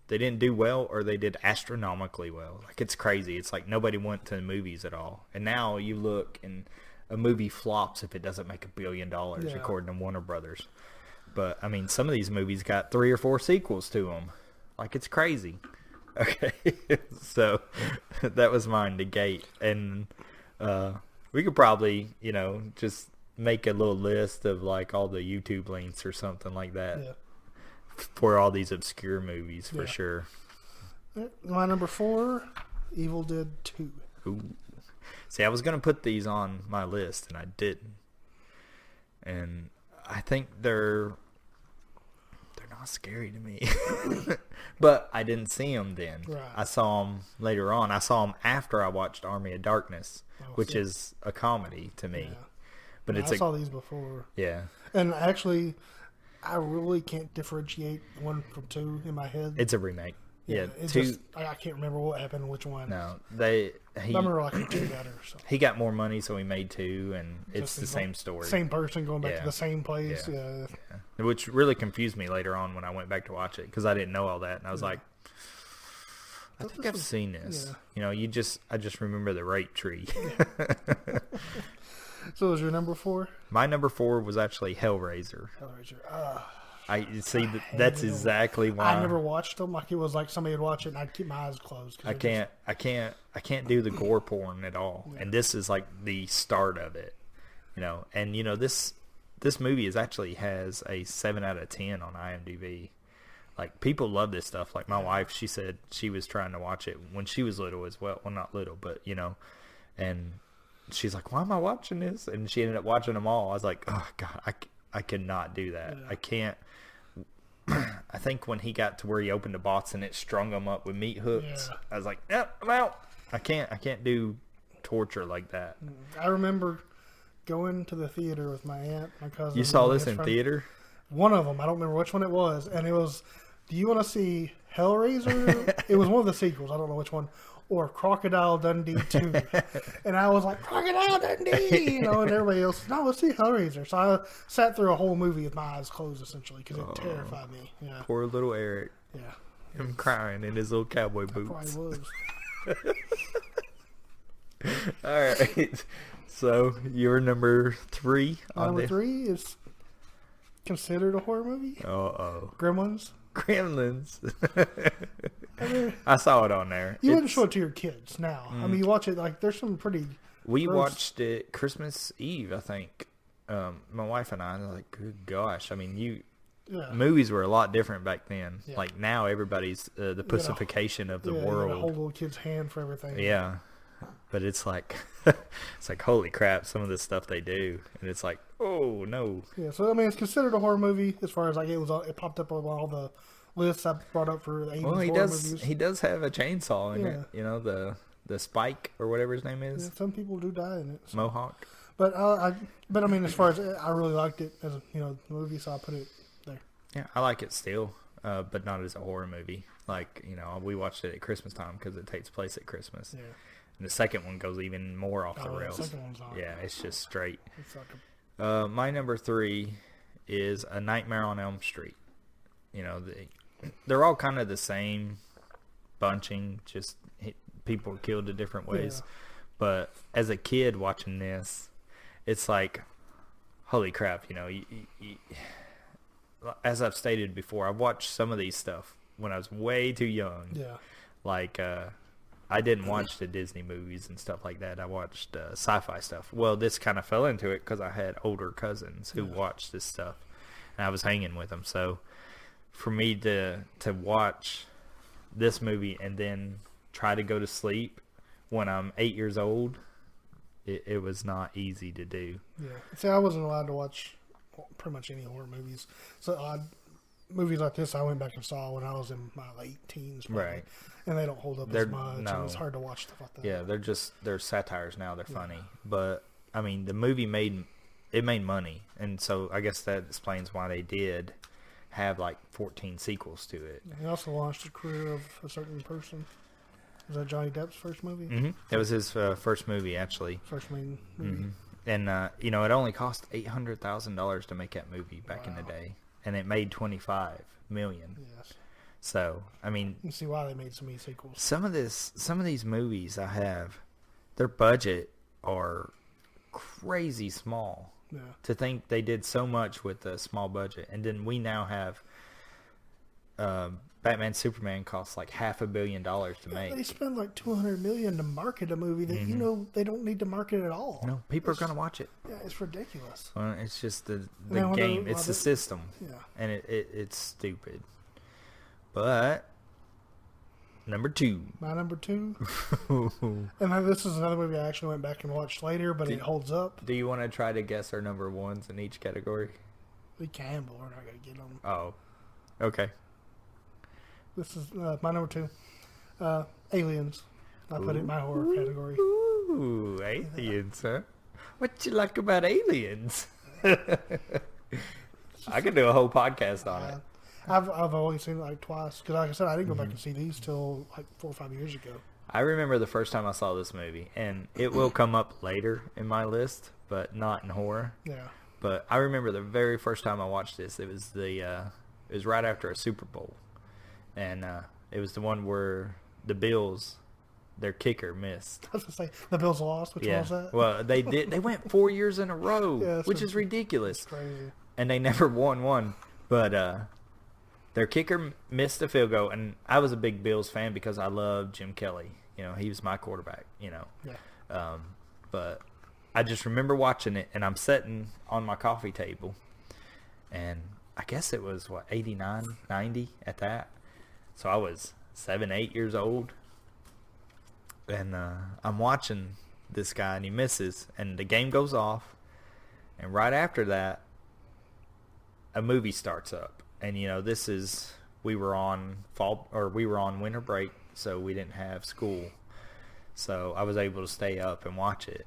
didn't do well or they did astronomically well. Like, it's crazy. It's like nobody went to the movies at all. And now you look and a movie flops if it doesn't make $1 billion, according to Warner Brothers. But I mean, some of these movies got 3 or 4 sequels to them. Like, it's crazy. Okay, so that was mine, The Gate, and we could probably, just make a little list of like all the YouTube links or something like that for all these obscure movies for sure. My number 4, Evil Dead 2. Ooh. See, I was gonna put these on my list and I didn't, and I think they're not scary to me. But I didn't see them then. Right. I saw them later on. I saw them after I watched Army of Darkness, which is a comedy to me. Yeah. But I saw these before. Yeah. And actually, I really can't differentiate 1 from 2 in my head. It's a remake. Yeah. 2. I can't remember what happened, which one. No, I remember like 2 better. So. He got more money, so he made 2, and it's the same story. Same person going back to the same place. Yeah. Which really confused me later on when I went back to watch it, because I didn't know all that, and I was like, I think I've seen this. Yeah. I just remember the rape tree. Yeah. So was your number 4? My number 4 was actually Hellraiser. I see that's exactly why I never watched them. Like, it was like somebody would watch it and I'd keep my eyes closed. I can't do the gore porn at all. Yeah. And this is like the start of it, and this movie actually has a 7 out of 10 on IMDb. Like, people love this stuff. Like, my wife, she said she was trying to watch it when she was little as well. Well, not little, but and she's like, why am I watching this? And she ended up watching them all. I was like, oh God, I cannot do that. Yeah. I can't. I think when he got to where he opened the box and it strung him up with meat hooks, I was like, yep, I'm out. I can't do torture like that. I remember going to the theater with my aunt, my cousin. You saw this in theater? One of them. I don't remember which one it was. And it was, do you want to see Hellraiser? It was one of the sequels. I don't know which one. Or Crocodile Dundee 2. And I was like, Crocodile Dundee! And everybody else, no, let's see Hellraiser. So I sat through a whole movie with my eyes closed, essentially, because it terrified me. Yeah. Poor little Eric. Yeah. Him crying in his little cowboy boots. Probably was. All right. So, your number 3 on Number 3 is considered a horror movie. Uh-oh. Gremlins. I saw it on there. You wouldn't show it to your kids now. I mean, you watch it, like, there's some pretty... We watched it Christmas Eve, I think. My wife and I, like, good gosh. I mean, movies were a lot different back then. Yeah. Like, now everybody's the pussification of the world. You hold a little kid's hand for everything. Yeah. But it's like, holy crap, some of the stuff they do. And it's like, oh, no. Yeah, so, I mean, it's considered a horror movie as far as, like, it popped up on all the lists I brought up for the 80s horror movies. He does have a chainsaw in it. The Spike or whatever his name is. Yeah, some people do die in it. So. Mohawk. But I mean, as far as I really liked it as a movie, so I put it there. Yeah, I like it still, but not as a horror movie. Like, we watched it at Christmas time because it takes place at Christmas. Yeah. And the second one goes even more off the rails. The second one's on. Yeah, it's just straight. It's like my number 3 is A Nightmare on Elm Street. They're all kind of the same bunching, just people are killed in different ways. Yeah. But as a kid watching this, it's like, holy crap, as I've stated before, I've watched some of these stuff when I was way too young. Yeah. Like, I didn't watch the Disney movies and stuff like that. I watched sci-fi stuff. Well, this kind of fell into it because I had older cousins who watched this stuff, and I was hanging with them. So for me to watch this movie and then try to go to sleep when I'm 8 years old, it was not easy to do. Yeah. See, I wasn't allowed to watch pretty much any horror movies. So movies like this I went back and saw when I was in my late teens. Probably. Right. And they don't hold up as much. No. And it's hard to watch stuff like that. Yeah, they're satires now. They're funny. But, I mean, the movie made money. And so I guess that explains why they did have like 14 sequels to it. He also launched the career of a certain person. Was that Johnny Depp's first movie? Mm-hmm. That was his first movie, actually. First main movie. Mm-hmm. And, you know, it only cost $800,000 to make that movie back in the day. And it made $25 million. Yes. So, I mean... You can see why they made so many sequels. Some of these movies their budget are crazy small. Yeah. To think they did so much with a small budget. And then we now have... Batman Superman costs like $500 million to make. They spend like $200 million to market a movie that you know they don't need to market at all. No, people are gonna watch it. Yeah, it's ridiculous. Well, it's just the game. It's the system. Yeah, and it's stupid. But number 2. My number 2. And then this is another movie I actually went back and watched later, but it holds up. Do you want to try to guess our number 1s in each category? We can, but we're not gonna get them. Oh, okay. This is my number 2. Aliens. I put it in my horror category. Ooh, aliens, huh? What you like about aliens? I could do a whole podcast on it. I've only seen it like twice. Because like I said, I didn't go back and see these till like 4 or 5 years ago. I remember the first time I saw this movie. And it will come up later in my list, but not in horror. Yeah. But I remember the very first time I watched this. It was it was right after a Super Bowl. And it was the one where the Bills, their kicker missed. I was going to say, the Bills lost? Which one was that? Well, they did. They went 4 years in a row, which is ridiculous. That's crazy. And they never won one. But their kicker missed the field goal. And I was a big Bills fan because I loved Jim Kelly. You know, he was my quarterback, you know. Yeah. But I just remember watching it, and I'm sitting on my coffee table. And I guess it was, 89, 90 at that. So I was 7, 8 years old, and I'm watching this guy, and he misses, and the game goes off, and right after that, a movie starts up, and you know we were on winter break, so we didn't have school, so I was able to stay up and watch it,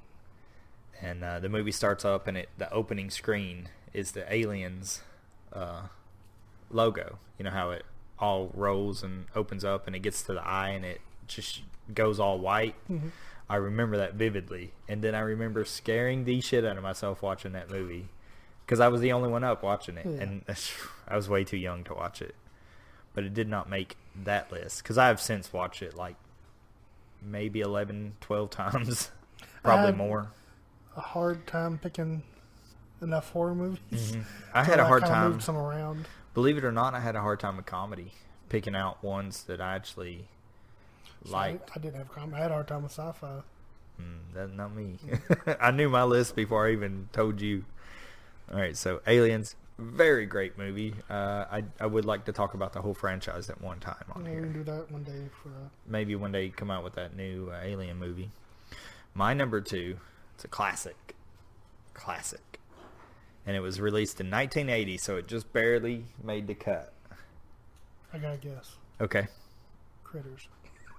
and the movie starts up, and the opening screen is the Aliens logo. You know how it all rolls and opens up and it gets to the eye and it just goes all white. Mm-hmm. I remember that vividly. And then I remember scaring the shit out of myself watching that movie because I was the only one up watching it. Yeah. And I was way too young to watch it. But it did not make that list because I have since watched it like maybe 11, 12 times. Probably more. A hard time picking enough horror movies. Mm-hmm. I had a hard time. Moved some around. Believe it or not, I had a hard time with comedy, picking out ones that I actually liked. I didn't have comedy. I had a hard time with sci-fi. That's not me. I knew my list before I even told you. All right, so Aliens, very great movie. I would like to talk about the whole franchise at one time on here. We can do that one day. Maybe one day come out with that new Alien movie. My number 2, it's a classic. And it was released in 1980, so it just barely made the cut. I gotta guess. Okay. Critters.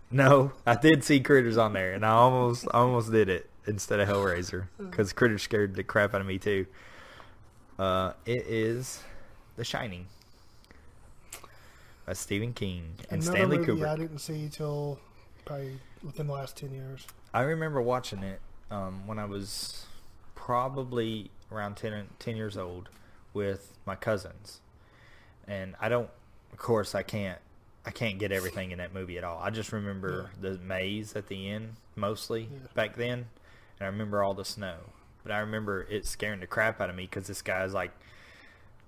No, I did see Critters on there, and I almost did it instead of Hellraiser, because Critters scared the crap out of me too. It is The Shining by Stephen King and Stanley Kubrick. I didn't see till probably within the last 10 years. I remember watching it when I was probably around 10 years old with my cousins, and of course I can't get everything in that movie at all. I just remember the maze at the end mostly back then, and I remember all the snow, but I remember it scaring the crap out of me because this guy's like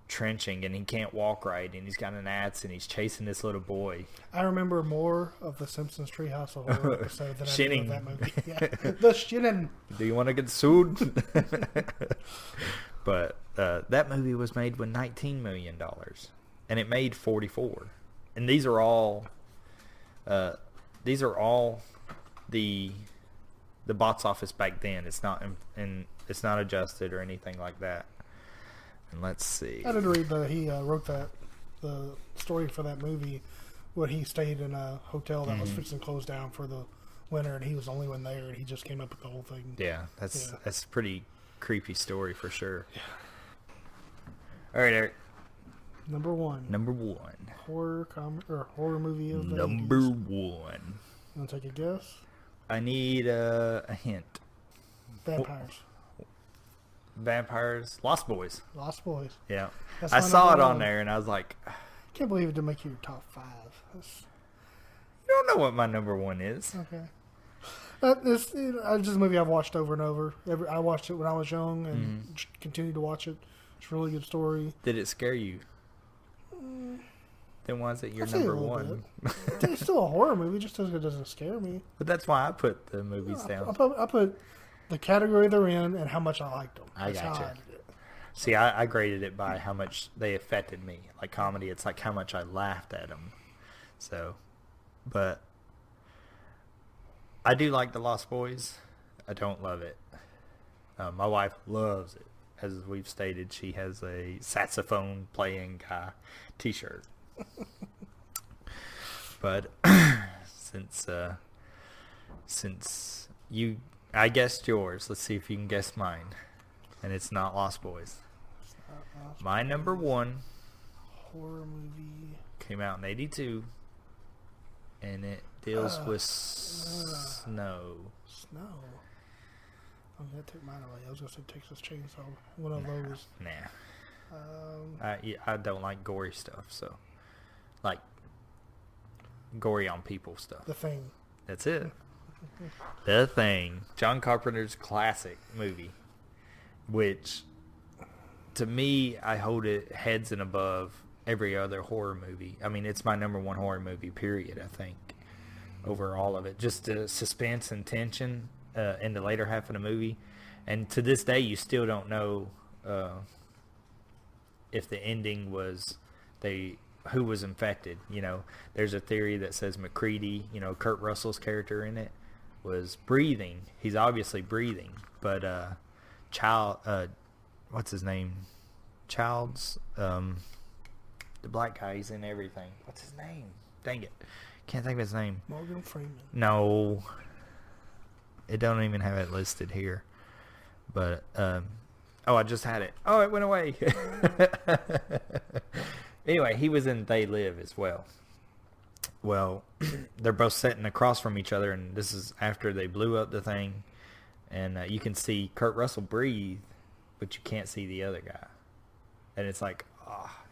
trenching and he can't walk right, and he's got an axe and he's chasing this little boy. I remember more of the Simpsons Treehouse of Horror episode than I do of that movie. Yeah. The shitting. Do you want to get sued? But that movie was made with $19 million, and it made 44. And these are all these are all the box office back then. It's not it's not adjusted or anything like that. And let's see. I did read that he wrote the story for that movie where he stayed in a hotel that was fixing to close down for the winter, and he was the only one there, and he just came up with the whole thing. Yeah, that's a pretty creepy story for sure. Yeah. All right, Eric. Number one. Horror movie of the Number 80s. one. Want to take a guess? I need a hint. Vampires. Lost Boys. Lost Boys. Yeah. I saw it on there, and I was like... I can't believe it didn't make you your top 5. You don't know what my number one is. Okay. It's just a movie I've watched over and over. I watched it when I was young and continued to watch it. It's a really good story. Did it scare you? Then why is it your number one? It's still a horror movie, just because it doesn't scare me. But that's why I put the movies down. I put the category they're in and how much I liked them. I gotcha. See, I graded it by how much they affected me. Like comedy, it's like how much I laughed at them. So, but I do like The Lost Boys. I don't love it. My wife loves it. As we've stated, she has a saxophone playing guy t-shirt. But since I guessed yours, let's see if you can guess mine. And it's not Lost Boys. My number one horror movie came out in 1982, and it deals with snow. Snow. I'm gonna take mine away. I was gonna say Texas Chainsaw. One of those. Nah. I don't like gory stuff, so like gory on people stuff. The Thing. That's it. The Thing. John Carpenter's classic movie, which to me I hold it heads and above every other horror movie. I mean, it's my number one horror movie, period, I think, over all of it. Just the suspense and tension in the later half of the movie. And to this day, you still don't know if the ending was who was infected. You know, there's a theory that says McCready, you know, Kurt Russell's character in it, was breathing. He's obviously breathing, but what's his name? Child's the black guy. He's in everything. What's his name? Dang it, can't think of his name. Morgan Freeman. No, it don't even have it listed here. But I just had it. Oh, it went away. Anyway, he was in They Live as well. Well, they're both sitting across from each other, and this is after they blew up the thing. And you can see Kurt Russell breathe, but you can't see the other guy. And it's like,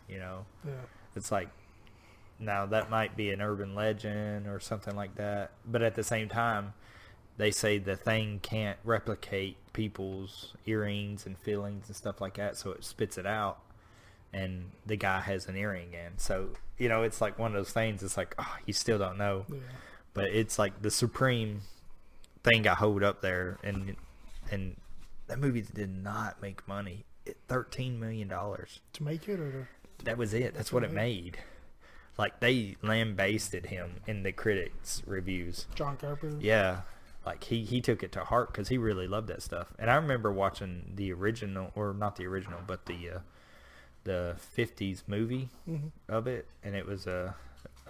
you know. Yeah. It's like, now that might be an urban legend or something like that. But at the same time, they say the thing can't replicate people's earrings and feelings and stuff like that, so it spits it out. And the guy has an earring in. So, you know, it's like one of those things. It's like, you still don't know. Yeah. But it's like the supreme thing I hold up there. And that movie did not make money. $13 million. To make it? Or that was it. That's what it made. Like, they lambasted him in the critics' reviews. John Carpenter? Yeah. Like, he took it to heart because he really loved that stuff. And I remember watching the original, or not the original, but the 50s movie of it, and it was a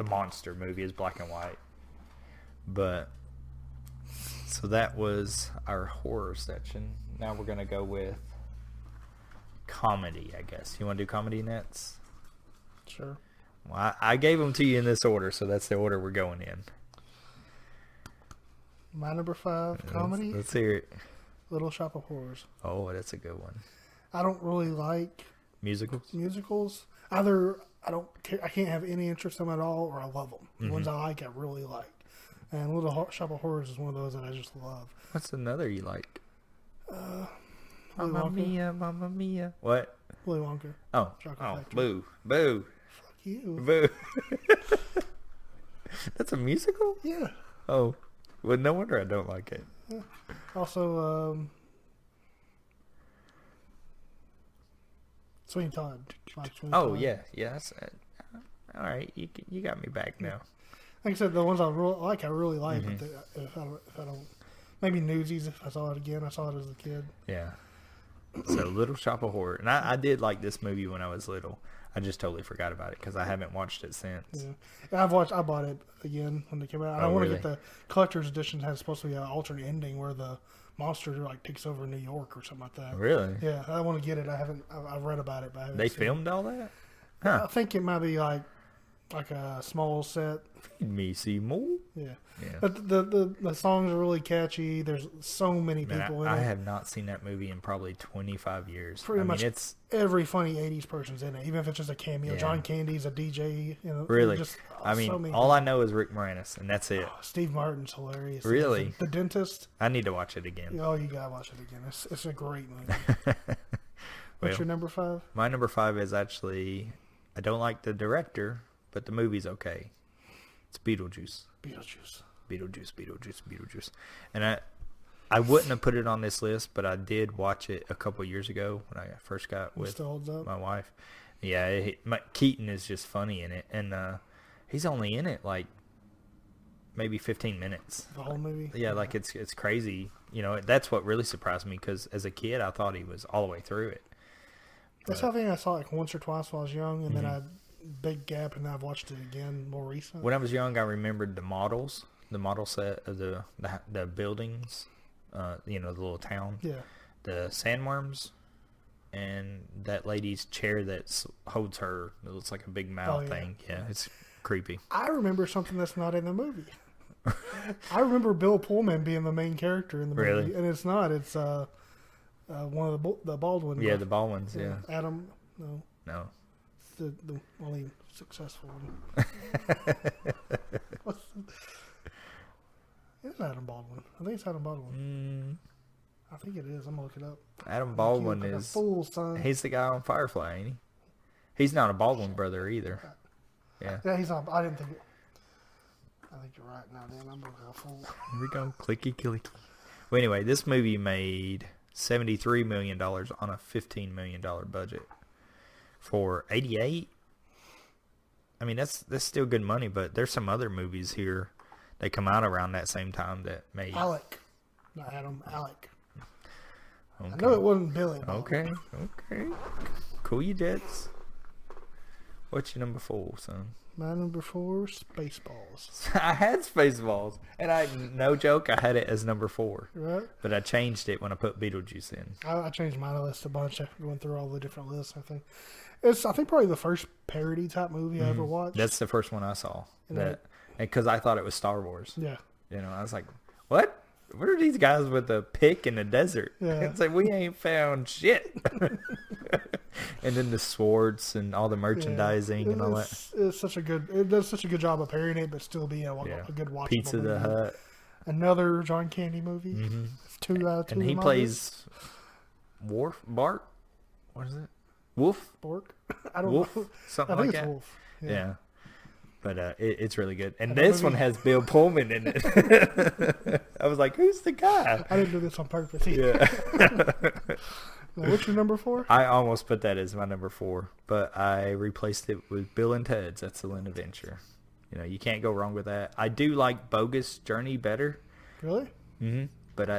monster movie. It's black and white. But so that was our horror section. Now we're gonna go with comedy, I guess. You want to do comedy next? Sure. Well, I gave them to you in this order, so that's the order we're going in. My number 5 comedy. Let's hear it. Little Shop of Horrors. Oh, that's a good one. I don't really like musicals. Either I don't care, I can't have any interest in them at all, or I love them. The ones I like, I really like. And Little Shop of Horrors is one of those that I just love. What's another you like? Mamma Mia, Mamma Mia. What? Willy Wonka. Oh, boo, boo. Fuck you. Boo. That's a musical? Yeah. Oh, well, no wonder I don't like it. Yeah. Also, Sweeney Todd. Oh, yeah. Yes. All right. You got me back now. Like I said, the ones I really like. But if I don't, maybe Newsies. If I saw it again, I saw it as a kid. Yeah. So Little Shop of Horror, and I did like this movie when I was little. I just totally forgot about it because I haven't watched it since. Yeah, I bought it again when it came out. I want to get the collector's edition. It has supposed to be an alternate ending where the monster like takes over New York or something like that. Really? Yeah, I want to get it. I've read about it, but I haven't they seen filmed all that. Huh. I think it might be like a small set. Feed me, Seymour. Yeah. But the songs are really catchy. There's so many people in it. I have not seen that movie in probably 25 years. Pretty much it's every funny 80s person's in it, even if it's just a cameo. Yeah. John Candy's a DJ. Really? Just, so all I know is Rick Moranis, and that's it. Steve Martin's hilarious. Really? The Dentist. I need to watch it again. Oh, you gotta watch it again. It's a great movie. What's your number 5? My number 5 is actually, I don't like the director, but the movie's okay. It's Beetlejuice. Beetlejuice. And I wouldn't have put it on this list, but I did watch it a couple years ago when I first got with my wife. Yeah, Keaton is just funny in it, and he's only in it like maybe 15 minutes. The whole movie? Yeah, like it's crazy. You know, that's what really surprised me because as a kid, I thought he was all the way through it. That's something I saw like once or twice when I was young, and then I big gap, and I've watched it again more recently. When I was young, I remembered the model set of the buildings, the little town, the sandworms, and that lady's chair that holds her. It looks like a big mouth thing. Yeah, it's creepy. I remember something that's not in the movie. I remember Bill Pullman being the main character in the movie, really? And it's not. It's one of the Baldwin. Yeah, the Baldwins. Yeah. Adam. No. The only successful one. It's Adam Baldwin. I think it's Adam Baldwin. I think it is. I'm gonna look it up. Adam Baldwin is a fool, son. He's the guy on Firefly, ain't he? He's not a Baldwin brother either. Yeah. Yeah, he's not. I didn't think it. I think you're right now, Dan. I'm a fool. Here we go. Clicky clicky. Well, anyway, this movie made $73 million on a $15 million budget. For 88, I mean that's still good money, but there's some other movies here that come out around that same time that made Alec, not Adam, Alec. Okay. I know it wasn't Billy. Okay. Cool, you dits. What's your number 4, son? My number 4, Spaceballs. I had Spaceballs, and no joke, I had it as number 4. Right. But I changed it when I put Beetlejuice in. I changed my list a bunch after going through all the different lists. I think it's probably the first parody type movie I ever watched. That's the first one I saw. Because I thought it was Star Wars. Yeah. I was like, what? What are these guys with a pick in the desert? Yeah. It's like, we ain't found shit. And then the swords and all the merchandising and all that. It does such a good job of parodying it, but still being a good watchable Pizza movie. the Hut. Another John Candy movie. Mm-hmm. It's 2 out of 2. And he plays Bart? What is it? Wolf? Bork? I don't Wolf? know. Something I think like it's that. Wolf. Yeah. But it's really good. And this one has Bill Pullman in it. I was like, who's the guy? I didn't do this on purpose either. Yeah. What's your number 4? I almost put that as my number 4, but I replaced it with Bill and Ted's Excellent Adventure. You can't go wrong with that. I do like Bogus Journey better. Really? Mm-hmm. But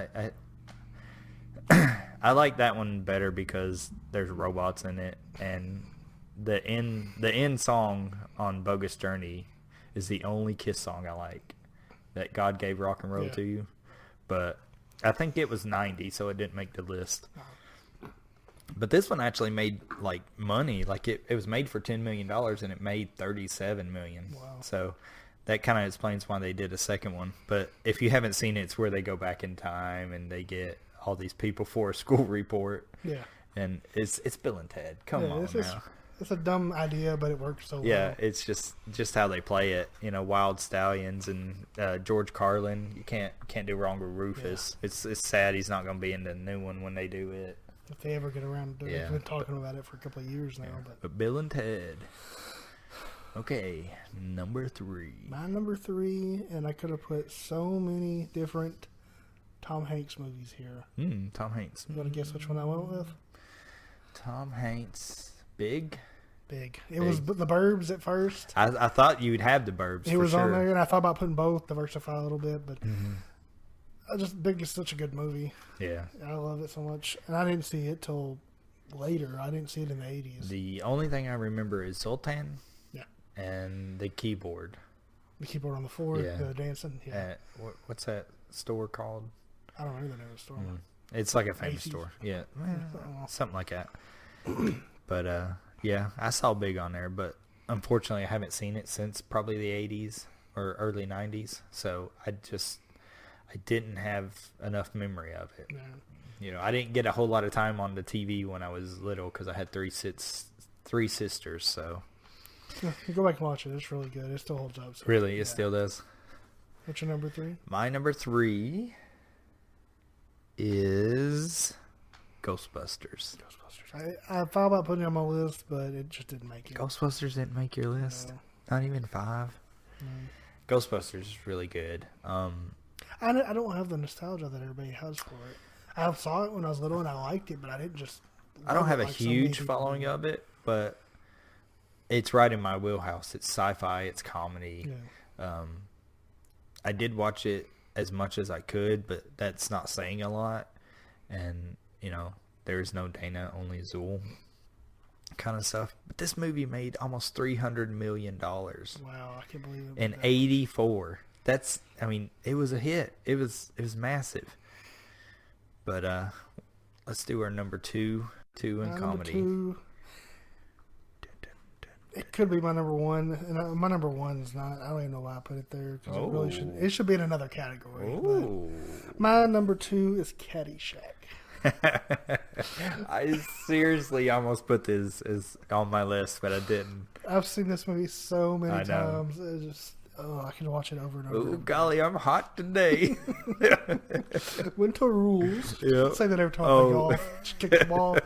I like that one better because there's robots in it, and the end song on Bogus Journey is the only Kiss song I like. That God Gave Rock and Roll to You. But I think it was 90, so it didn't make the list. But this one actually made money. It was made for $10 million and it made $37 million. Wow. So that kind of explains why they did a second one. But if you haven't seen it, it's where they go back in time and they get all these people for a school report. Yeah. And it's Bill and Ted. Come on now. It's a dumb idea, but it works so well. Yeah, it's just how they play it. Wild Stallions and George Carlin. You can't do wrong with Rufus. Yeah. It's sad he's not going to be in the new one when they do it. If they ever get around to it. Yeah. We've been talking about it for a couple of years now. Yeah. But Bill and Ted. Okay, number 3. My number 3, and I could have put so many different Tom Hanks movies here. Tom Hanks. You want to guess which one I went with? Tom Hanks. Big? big. It was the Burbs at first. I thought you'd have the Burbs. It was on there, and I thought about putting both, diversify a little bit, but Big is such a good movie. Yeah. I love it so much. And I didn't see it till later. I didn't see it in the 80s. The only thing I remember is Sultan. Yeah. And the keyboard. The keyboard on the floor, the dancing. Yeah. What's that store called? I don't know the name of the store. It's like a famous store. Yeah. Something like that. But, yeah, I saw Big on there, but unfortunately I haven't seen it since probably the 80s or early 90s. So I didn't have enough memory of it. Yeah. You know, I didn't get a whole lot of time on the TV when I was little because I had three sisters. So yeah, you go back and watch it. It's really good. It still holds up. So really, it still does. What's your number 3? My number 3 is Ghostbusters. I thought about putting it on my list, but it just didn't make it. Ghostbusters didn't make your list? No. Not even 5? No. Ghostbusters is really good. I don't have the nostalgia that everybody has for it. I saw it when I was little and I liked it, but I didn't just. I don't have a huge following of it, but it's right in my wheelhouse. It's sci-fi, it's comedy. Yeah. I did watch it as much as I could, but that's not saying a lot. And, you know, there's no Dana, only Zool kind of stuff. But this movie made almost $300 million. Wow, I can't believe it. In 84. That's, I mean, it was a hit. It was massive. But let's do our number 2 in comedy. Number 2, it could be my number 1, and my number 1 is not. I don't even know why I put it there because it really should. It should be in another category. My number 2 is Caddyshack. I seriously almost put this as on my list, but I didn't. I've seen this movie so many times. It just. Oh, I can watch it over and over. Oh, golly, I'm hot today. Winter rules. Yep. Say that every time I play golf. Just kick the ball.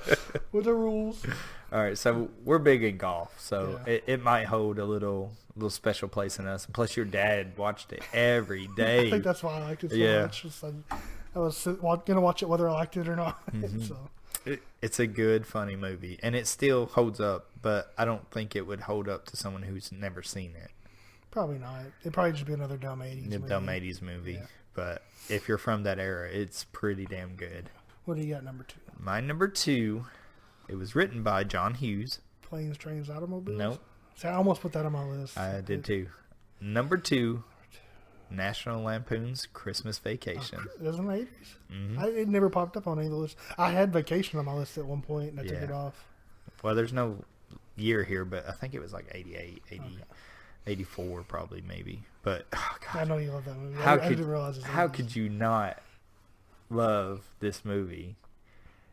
Winter rules. All right, so we're big in golf, so it might hold a little special place in us. And plus, your dad watched it every day. I think that's why I liked it so much. Just, I was going to watch it whether I liked it or not. So. It's a good, funny movie, and it still holds up, but I don't think it would hold up to someone who's never seen it. Probably not. It'd probably just be another dumb 80s movie. Dumb 80s movie. Yeah. But if you're from that era, it's pretty damn good. What do you got number 2? My number 2, it was written by John Hughes. Planes, Trains, Automobiles? Nope. See, I almost put that on my list. I did too. Number 2, National Lampoon's Christmas Vacation. It was in the 80s? Mm-hmm. It never popped up on any of the lists. I had Vacation on my list at one point, and I took it off. Well, there's no year here, but I think it was like 88, 84 probably, maybe. But oh God, I know you love that movie. I didn't realize it. How could you not love this movie?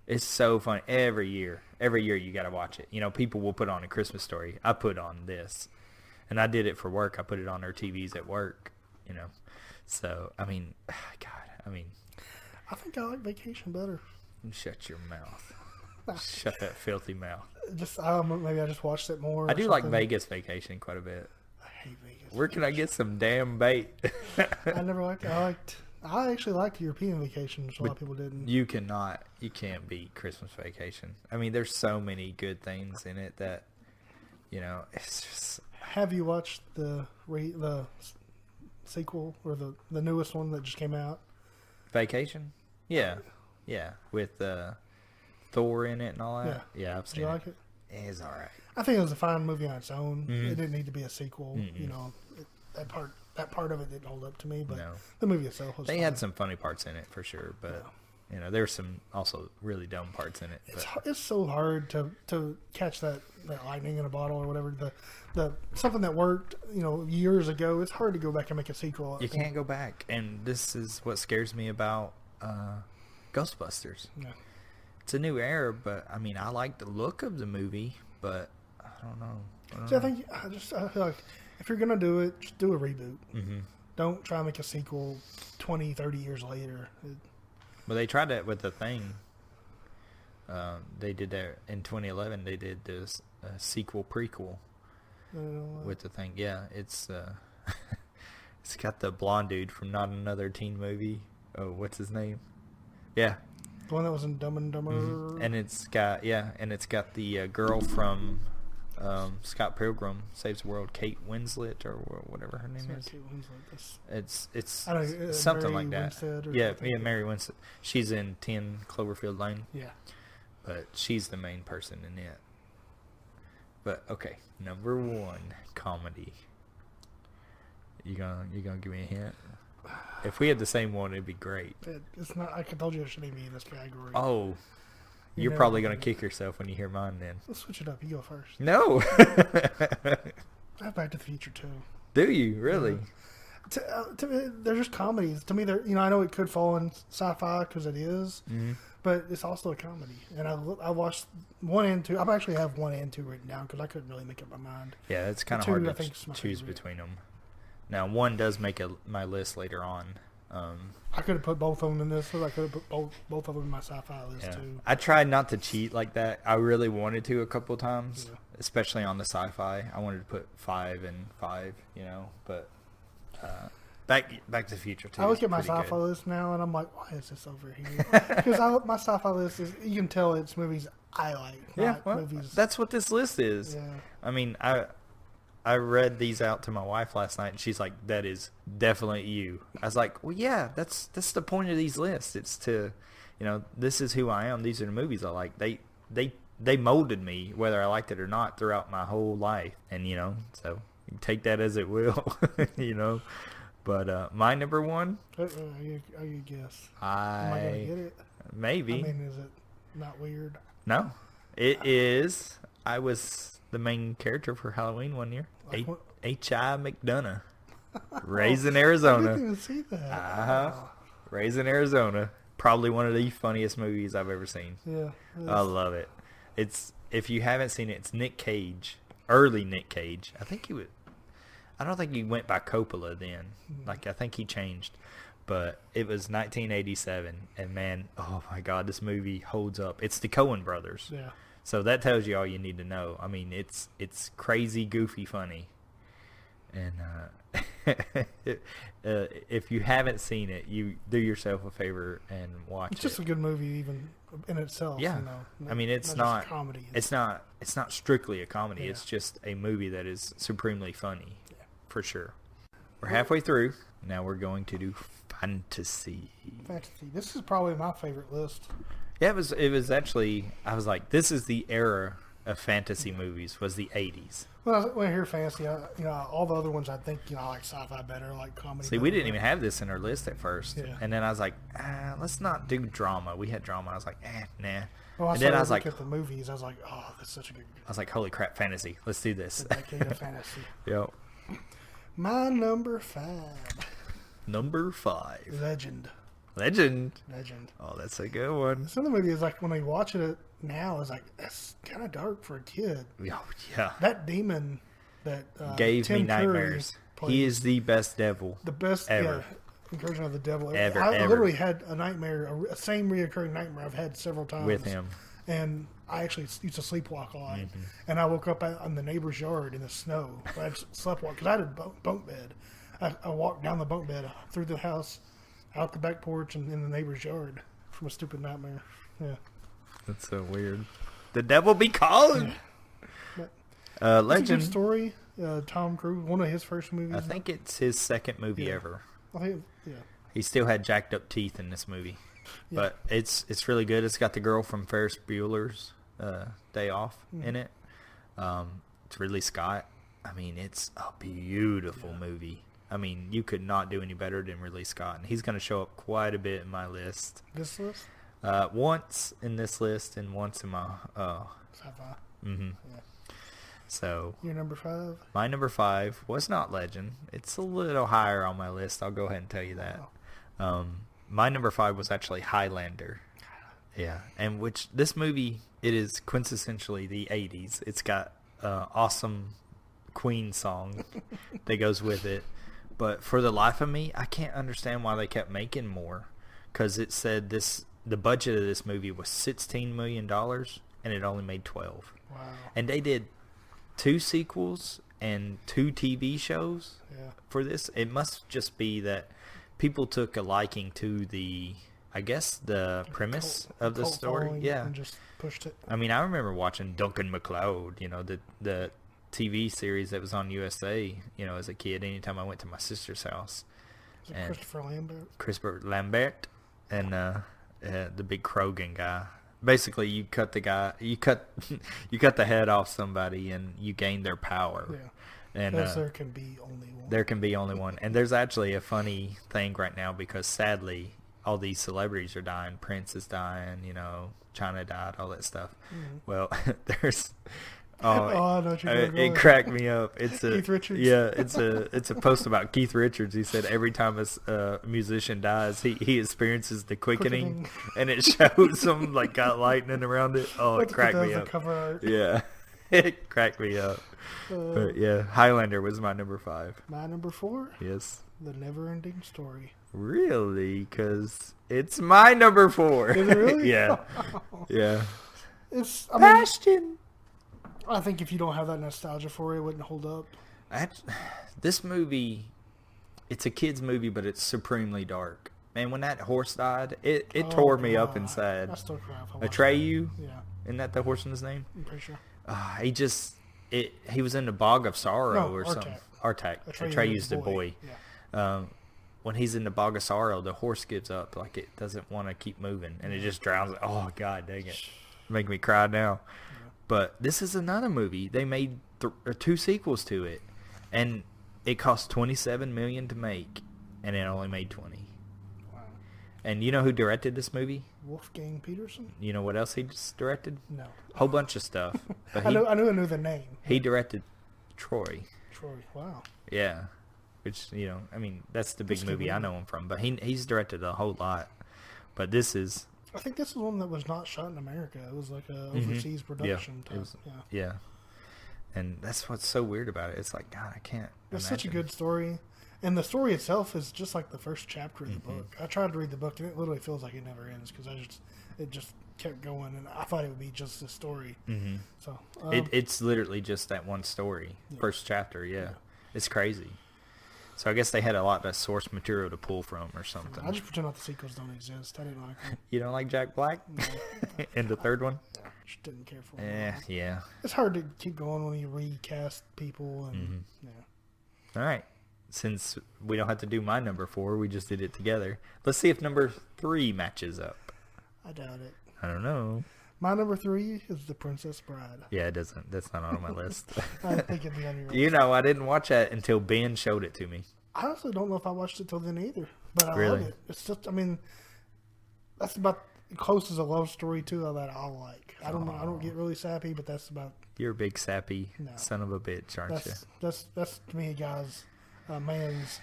It's so fun. Every year you got to watch it. You know, people will put on A Christmas Story. I put on this, and I did it for work. I put it on their TVs at work. You know, so I mean, God, I mean, I think I like Vacation better. Shut your mouth. Shut that filthy mouth. Just maybe I just watched it more. I do like Vegas Vacation quite a bit. I hate Vegas. Where can I get some damn bait? I never liked it. I actually liked European Vacation, which a lot of people didn't. You can't beat Christmas Vacation. I mean, there's so many good things in it that, you know, it's just. Have you watched the sequel or the newest one that just came out? Vacation? Yeah, with Thor in it and all that. Yeah, I've seen it. Did you like it? It's all right. I think it was a fine movie on its own. Mm-hmm. It didn't need to be a sequel. Mm-hmm. You know, that part of it didn't hold up to me, but the movie itself was. They had some funny parts in it for sure, but you know, there's some also really dumb parts in it. It's so hard to catch that lightning in a bottle or whatever. The something that worked, you know, years ago. It's hard to go back and make a sequel. You can't go back, and this is what scares me about Ghostbusters. Yeah. It's a new era, but I mean, I like the look of the movie, but I don't know. I feel like if you're gonna do it, just do a reboot. Mm-hmm. Don't try to make a sequel 20, 30 years later. Well, they tried that with The Thing. They did that in 2011. They did this sequel prequel with The Thing. Yeah, it's it's got the blonde dude from Not Another Teen Movie. Oh, what's his name? Yeah. The one that was in Dumb and Dumber. Mm-hmm. And it's got the girl from Scott Pilgrim Saves the World. Kate Winslet or whatever her name is. Kate Winslet. It's Mary something like that. Yeah, Mary Winslet. She's in 10 Cloverfield Lane. Yeah. But she's the main person in it. But okay, number 1 comedy. You gonna give me a hint? If we had the same one, it'd be great. It's not. I told you I shouldn't even be in this category. Oh, you're probably gonna kick yourself when you hear mine. Then let's switch it up. You go first. No. I have Back to the Future too. Do you really? To me, they're just comedies. To me, they're I know it could fall in sci-fi because it is, but it's also a comedy. And I watched 1 and 2. I actually have 1 and 2 written down because I couldn't really make up my mind. Yeah, it's kind of hard to choose between them. Now, 1 does make my list later on. I could have put both of them in this list. I could have put both of them in my sci-fi list too. I tried not to cheat like that. I really wanted to a couple times, especially on the sci-fi. I wanted to put 5 and 5, but Back to the Future too. I look at my sci-fi list now, and I'm like, why is this over here? Because my sci-fi list is, you can tell it's movies I like. Movies. That's what this list is. Yeah. I mean, I read these out to my wife last night, and she's like, "That is definitely you." I was like, "Well, yeah, that's the point of these lists. It's to, this is who I am. These are the movies I like. They molded me, whether I liked it or not, throughout my whole life. And so you can take that as it will, But my number 1. You guess? Am I gonna get it? Maybe. I mean, is it not weird? No, it is. I was the main character for Halloween one year. H.I. McDonough. Raising Arizona. I didn't even see that. Raising Arizona. Probably one of the funniest movies I've ever seen. Yeah. I love it. If you haven't seen it, it's Nick Cage. Early Nick Cage. I don't think he went by Coppola then. Like, I think he changed. But it was 1987. And man, oh my God, this movie holds up. It's the Coen brothers. Yeah. So that tells you all you need to know. I mean, it's crazy, goofy, funny. And if you haven't seen it, you do yourself a favor and watch it. It's just a good movie, even in itself. Yeah. I mean, it's not comedy. It's not strictly a comedy. Yeah. It's just a movie that is supremely funny, for sure. We're halfway through. Now we're going to do fantasy. This is probably my favorite list. Yeah, it was actually, I was like, this is the era of fantasy movies, was the 80s. Well, when I hear fantasy, all the other ones I think, I like sci-fi better, I like comedy. See, we didn't even have this in our list at first. Yeah. And then I was like, let's not do drama. We had drama. I was like, nah. Well, and then I was like, at the movies, I was like, oh, that's such a good. I was like, holy crap, fantasy. Let's do this. The decade of fantasy. Yep. My number 5. Number 5. Legend. Oh, that's a good one. Some of the movies, like, when I watch it now, it's like, that's kind of dark for a kid. Oh, yeah. That demon that gave Tim me nightmares. He is the best devil. The best ever. Incursion of the devil. Ever. I literally had a nightmare, a same reoccurring nightmare I've had several times. With him. And I actually used to sleepwalk a lot. Mm-hmm. And I woke up on the neighbor's yard in the snow. I had sleepwalk because I had a bunk bed. I walked down the bunk bed, through the house, out the back porch, and in the neighbor's yard from a stupid nightmare. Yeah. That's so weird. The devil be calling. Yeah. Legend. It's a good story. Tom Cruise, one of his first movies. I think it's his second movie ever. I think, yeah. He still had jacked up teeth in this movie. Yeah. But it's really good. It's got the girl from Ferris Bueller's Day Off in it. It's Ridley Scott. I mean, it's a beautiful movie. I mean, you could not do any better than Ridley Scott. And he's going to show up quite a bit in my list. This list? Once in this list and once in my... Sci-fi. Mm-hmm. Yeah. So... Your number 5? My number 5 was not Legend. It's a little higher on my list. I'll go ahead and tell you that. Wow. My number 5 was actually Highlander. Yeah. And which... This movie, it is quintessentially the 80s. It's got awesome Queen song that goes with it. But for the life of me, I can't understand why they kept making more. Because it said the budget of this movie was $16 million, and it only made 12. Wow. And they did 2 sequels and 2 TV shows for this. It must just be that people took a liking to the premise of the story. Yeah. And just pushed it. I mean, I remember watching Duncan MacLeod, the TV series that was on USA, as a kid, anytime I went to my sister's house. Is it Christopher Lambert? Christopher Lambert and the big Krogan guy. Basically, you cut the head off somebody and you gain their power. Yeah. And there can be only one. There can be only one. And there's actually a funny thing right now because sadly, all these celebrities are dying. Prince is dying, China died, all that stuff. Mm-hmm. Well, there's... I know what you're going it cracked me up. It's Keith Richards. Yeah, it's a post about Keith Richards. He said every time a musician dies, he experiences the quickening, and it shows him like got lightning around it. Oh, it cracked me up. Cover art. Yeah, it cracked me up. But yeah, Highlander was my number 5. My number 4. Yes. The Never-Ending Story. Really? Because it's my number 4. Is it really? Yeah. Yeah. It's Bastion. I think if you don't have that nostalgia for it, it wouldn't hold up. This movie, it's a kid's movie, but it's supremely dark. Man, when that horse died, it tore me up inside. I still cry. Atreyu? Yeah. Isn't that the horseman's name? I'm pretty sure. He was in the Bog of Sorrow or something. Artak. Atreyu's the boy. Yeah. When he's in the Bog of Sorrow, the horse gives up. Like, it doesn't want to keep moving, and it just drowns. Oh, God dang it. Make me cry now. But this is another movie. They made 2 sequels to it, and it cost $27 million to make, and it only made 20. Wow! And you know who directed this movie? Wolfgang Peterson. You know what else he just directed? No. A whole bunch of stuff. But I knew the name. He directed Troy. Wow. Yeah, which that's the big movie I know him from. But he's directed a whole lot. But this is. I think this is one that was not shot in America. It was like a overseas production. Yeah. And that's what's so weird about it. It's like, God, I can't. It's such a good story. And the story itself is just like the first chapter of the book. I tried to read the book, and it literally feels like it never ends because it just kept going, and I thought it would be just a story. Mm-hmm. So it's literally just that one story, first chapter. Yeah, it's crazy. So I guess they had a lot of source material to pull from or something. I just pretend like the sequels don't exist. I didn't like them. You don't like Jack Black? No. And the third one? Just didn't care for him. Yeah. It's hard to keep going when you recast people. And All right. Since we don't have to do my number 4, we just did it together. Let's see if number 3 matches up. I doubt it. I don't know. My number 3 is The Princess Bride. Yeah, it doesn't. That's not on my list. I think it'd be on your list. I didn't watch that until Ben showed it to me. I honestly don't know if I watched it till then either, but I Really? love it. It's just, that's about close as a love story too that I like. I don't get really sappy, but that's about. You're a big sappy son of a bitch, aren't you? That's to me, guys, a man's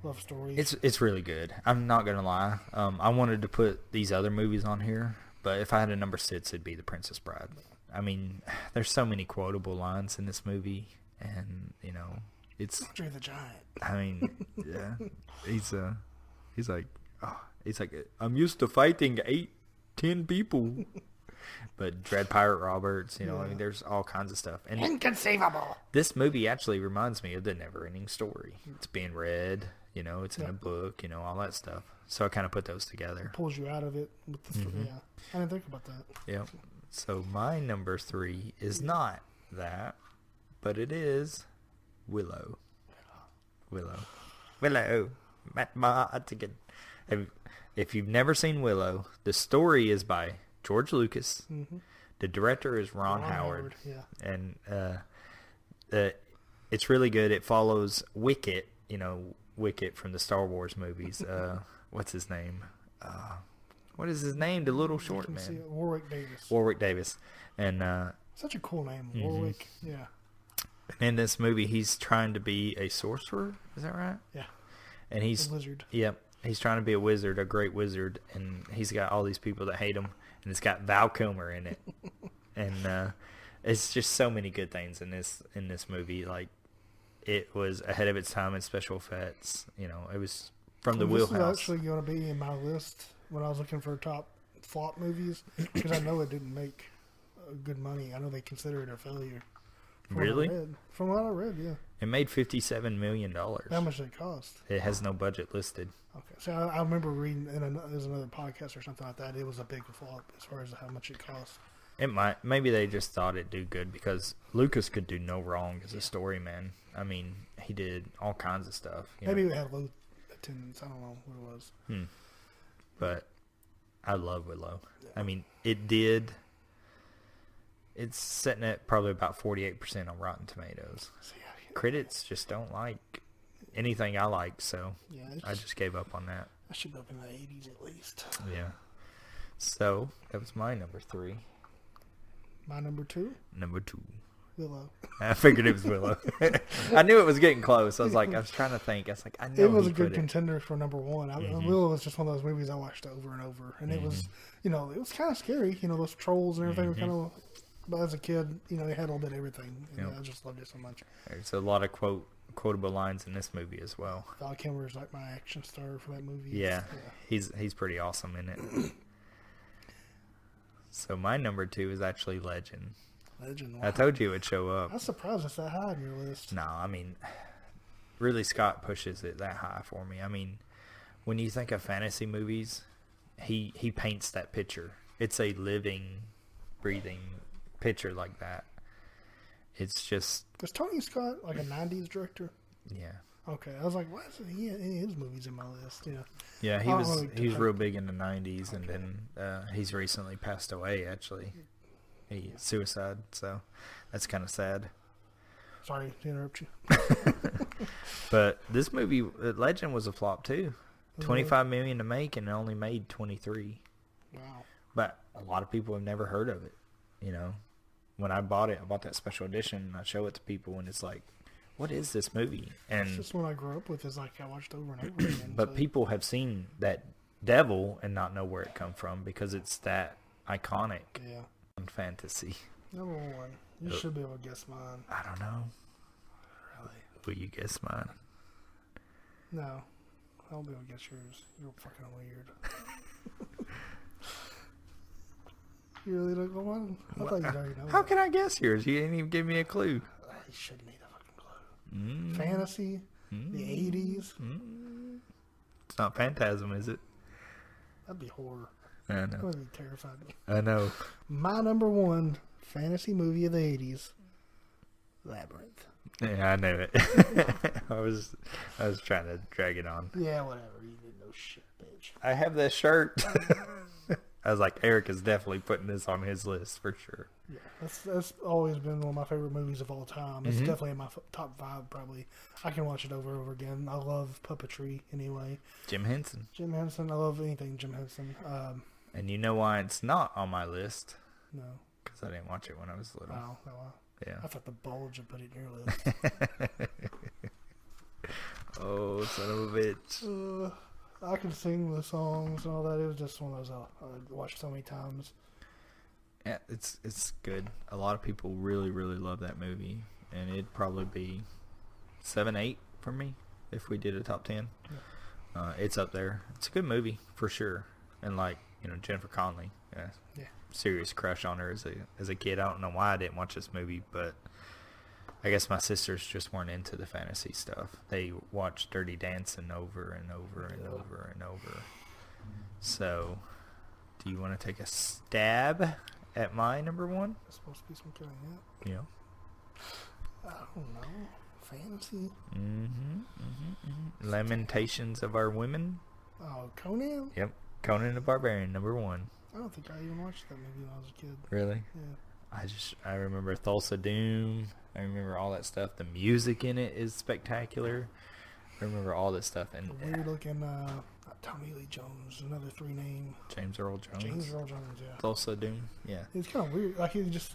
love story. It's really good. I'm not gonna lie. I wanted to put these other movies on here, but if I had a number 6, it'd be The Princess Bride. There's so many quotable lines in this movie, and it's Andre the Giant. Yeah, he's like, I'm used to fighting 8-10 people. But Dread Pirate Roberts, there's all kinds of stuff. And inconceivable. This movie actually reminds me of The Never-Ending Story. It's being read, it's in a book, all that stuff. So I kind of put those together. It pulls you out of it with the story. Yeah, I didn't think about that. Yeah. So my number 3 is not that, but it is Willow. Matt Mardigan. If you've never seen Willow, the story is by George Lucas. Mm-hmm. The director is Ron Howard. Yeah. And it's really good. It follows Wicket, Wicket from the Star Wars movies. What's his name? What is his name? The little short man. Warwick Davis. And such a cool name, Warwick. Yeah. And in this movie, he's trying to be a sorcerer. Is that right? Yeah. And he's a wizard. Yep. He's trying to be a wizard, a great wizard, and he's got all these people that hate him, and it's got Val Kilmer in it, and it's just so many good things in this movie. Like, it was ahead of its time in special effects. It was from the wheelhouse. This is actually going to be in my list when I was looking for top flop movies, because I know it didn't make good money. I know they consider it a failure. Really? From what I read, yeah. It made $57 million. How much did it cost? It has no budget listed. Okay, so I remember reading there's another podcast or something like that. It was a big flop as far as how much it cost. Maybe they just thought it'd do good because Lucas could do no wrong as a story man. I mean, he did all kinds of stuff. Maybe it had low attendance. I don't know what it was. But I love Willow. Yeah. I mean, it did. It's sitting at probably about 48% on Rotten Tomatoes. Critics just don't like anything I like, so I just gave up on that. I should be up in the 80s at least. Yeah. So that was my number 3. My number 2? Number 2. Willow. I figured it was Willow. I knew it was getting close. I was trying to think. I was like, I know it was a good contender for number 1. Willow was just one of those movies I watched over and over, and it was, it was kind of scary. Those trolls and everything were kind of. But as a kid, it had a little bit of everything. And I just loved it so much. There's a lot of quotable lines in this movie as well. Val Kilmer's like my action star for that movie. Yeah. He's pretty awesome in it. So my number 2 is actually Legend. Legend. Wow. I told you it would show up. I'm surprised it's that high on your list. No, I mean, really Scott pushes it that high for me. I mean, when you think of fantasy movies, he paints that picture. It's a living, breathing picture like that. It's just... Was Tony Scott like a 90s director? Yeah. Okay, I was like, why is he any of his movies in my list? Yeah, he was real big in the 90s, and then he's recently passed away, actually. He suicide, so that's kind of sad. Sorry to interrupt you. But this movie, Legend, was a flop too. $25 million to make, and it only made 23. Wow. But a lot of people have never heard of it. When I bought it, I bought that special edition, and I show it to people, and it's like, what is this movie? And it's just what I grew up with. Is like I watched over and over again. But people have seen that devil and not know where it come from because it's that iconic fantasy. Number 1. You should be able to guess mine. I don't know. Really? Will you guess mine? No. I won't be able to guess yours. You're fucking weird. You really don't go on? I thought you'd already know. How can I guess yours? You didn't even give me a clue. You shouldn't need a fucking clue. Fantasy, the 80s. It's not Phantasm, is it? That'd be horror. I know. That would be terrifying. I know. My number 1 fantasy movie of the 80s, Labyrinth. Yeah, I knew it. I was trying to drag it on. Yeah, whatever. You didn't know shit, bitch. I have this shirt. I was like, Eric is definitely putting this on his list for sure. Yeah, that's always been one of my favorite movies of all time. It's definitely in my top 5, probably. I can watch it over and over again. I love puppetry anyway. Jim Henson. I love anything Jim Henson. And you know why it's not on my list? No. Because I didn't watch it when I was little. Oh, no. Yeah. I thought the bulge would put it in your list. Oh, son of a bitch. I can sing the songs and all that. It was just one of those I watched so many times. Yeah, it's good. A lot of people really, really love that movie, and it'd probably be 7, 8 for me if we did a top 10. Yeah. It's up there. It's a good movie for sure, and Jennifer Connelly. Yeah. Serious crush on her as a kid. I don't know why I didn't watch this movie, but I guess my sisters just weren't into the fantasy stuff. They watched Dirty Dancing over and over and over and over. So, do you want to take a stab at my number 1? It's supposed to be some kind of Yeah. I don't know. Fantasy? Lamentations of Our Women? Oh, Conan? Yep. Conan the Barbarian, number 1. I don't think I even watched that movie when I was a kid. Really? Yeah. I remember Thulsa Doom. I remember all that stuff. The music in it is spectacular. I remember all this stuff. And weird looking Tommy Lee Jones, another 3 name. James Earl Jones. Yeah. Thulsa Doom. Yeah. It's kind of weird. Like he doesn't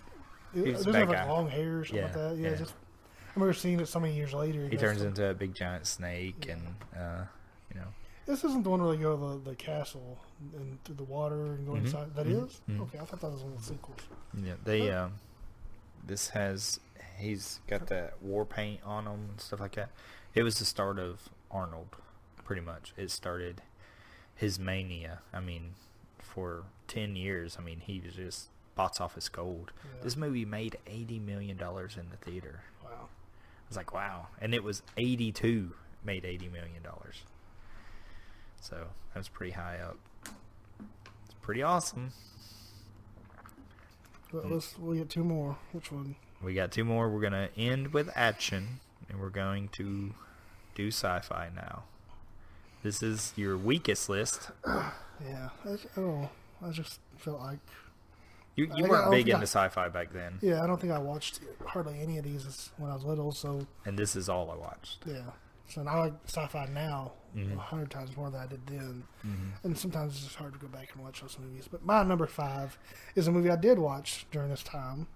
a have bad guy. long hair or something like that. Yeah. Just I remember seeing it so many years later. He turns into a big giant snake, and This isn't the one where they go to the castle and through the water and go inside. That is? Okay, I thought that was one of the sequels. Yeah, they he's got that war paint on him and stuff like that. It was the start of Arnold, pretty much. It started his mania. I mean, for 10 years, he was just box office gold. Yeah. This movie made $80 million in the theater. Wow. I was like, wow. And it was 82 made $80 million. So that was pretty high up. It's pretty awesome. We get two more. Which one? We got two more. We're gonna end with action, and we're going to do sci-fi now. This is your weakest list. Yeah. I just felt like you weren't big into sci-fi back then. Yeah, I don't think I watched hardly any of these when I was little. So. And this is all I watched. Yeah. So I like sci-fi now 100 times more than I did then. And sometimes it's just hard to go back and watch those movies. But my number 5 is a movie I did watch during this time.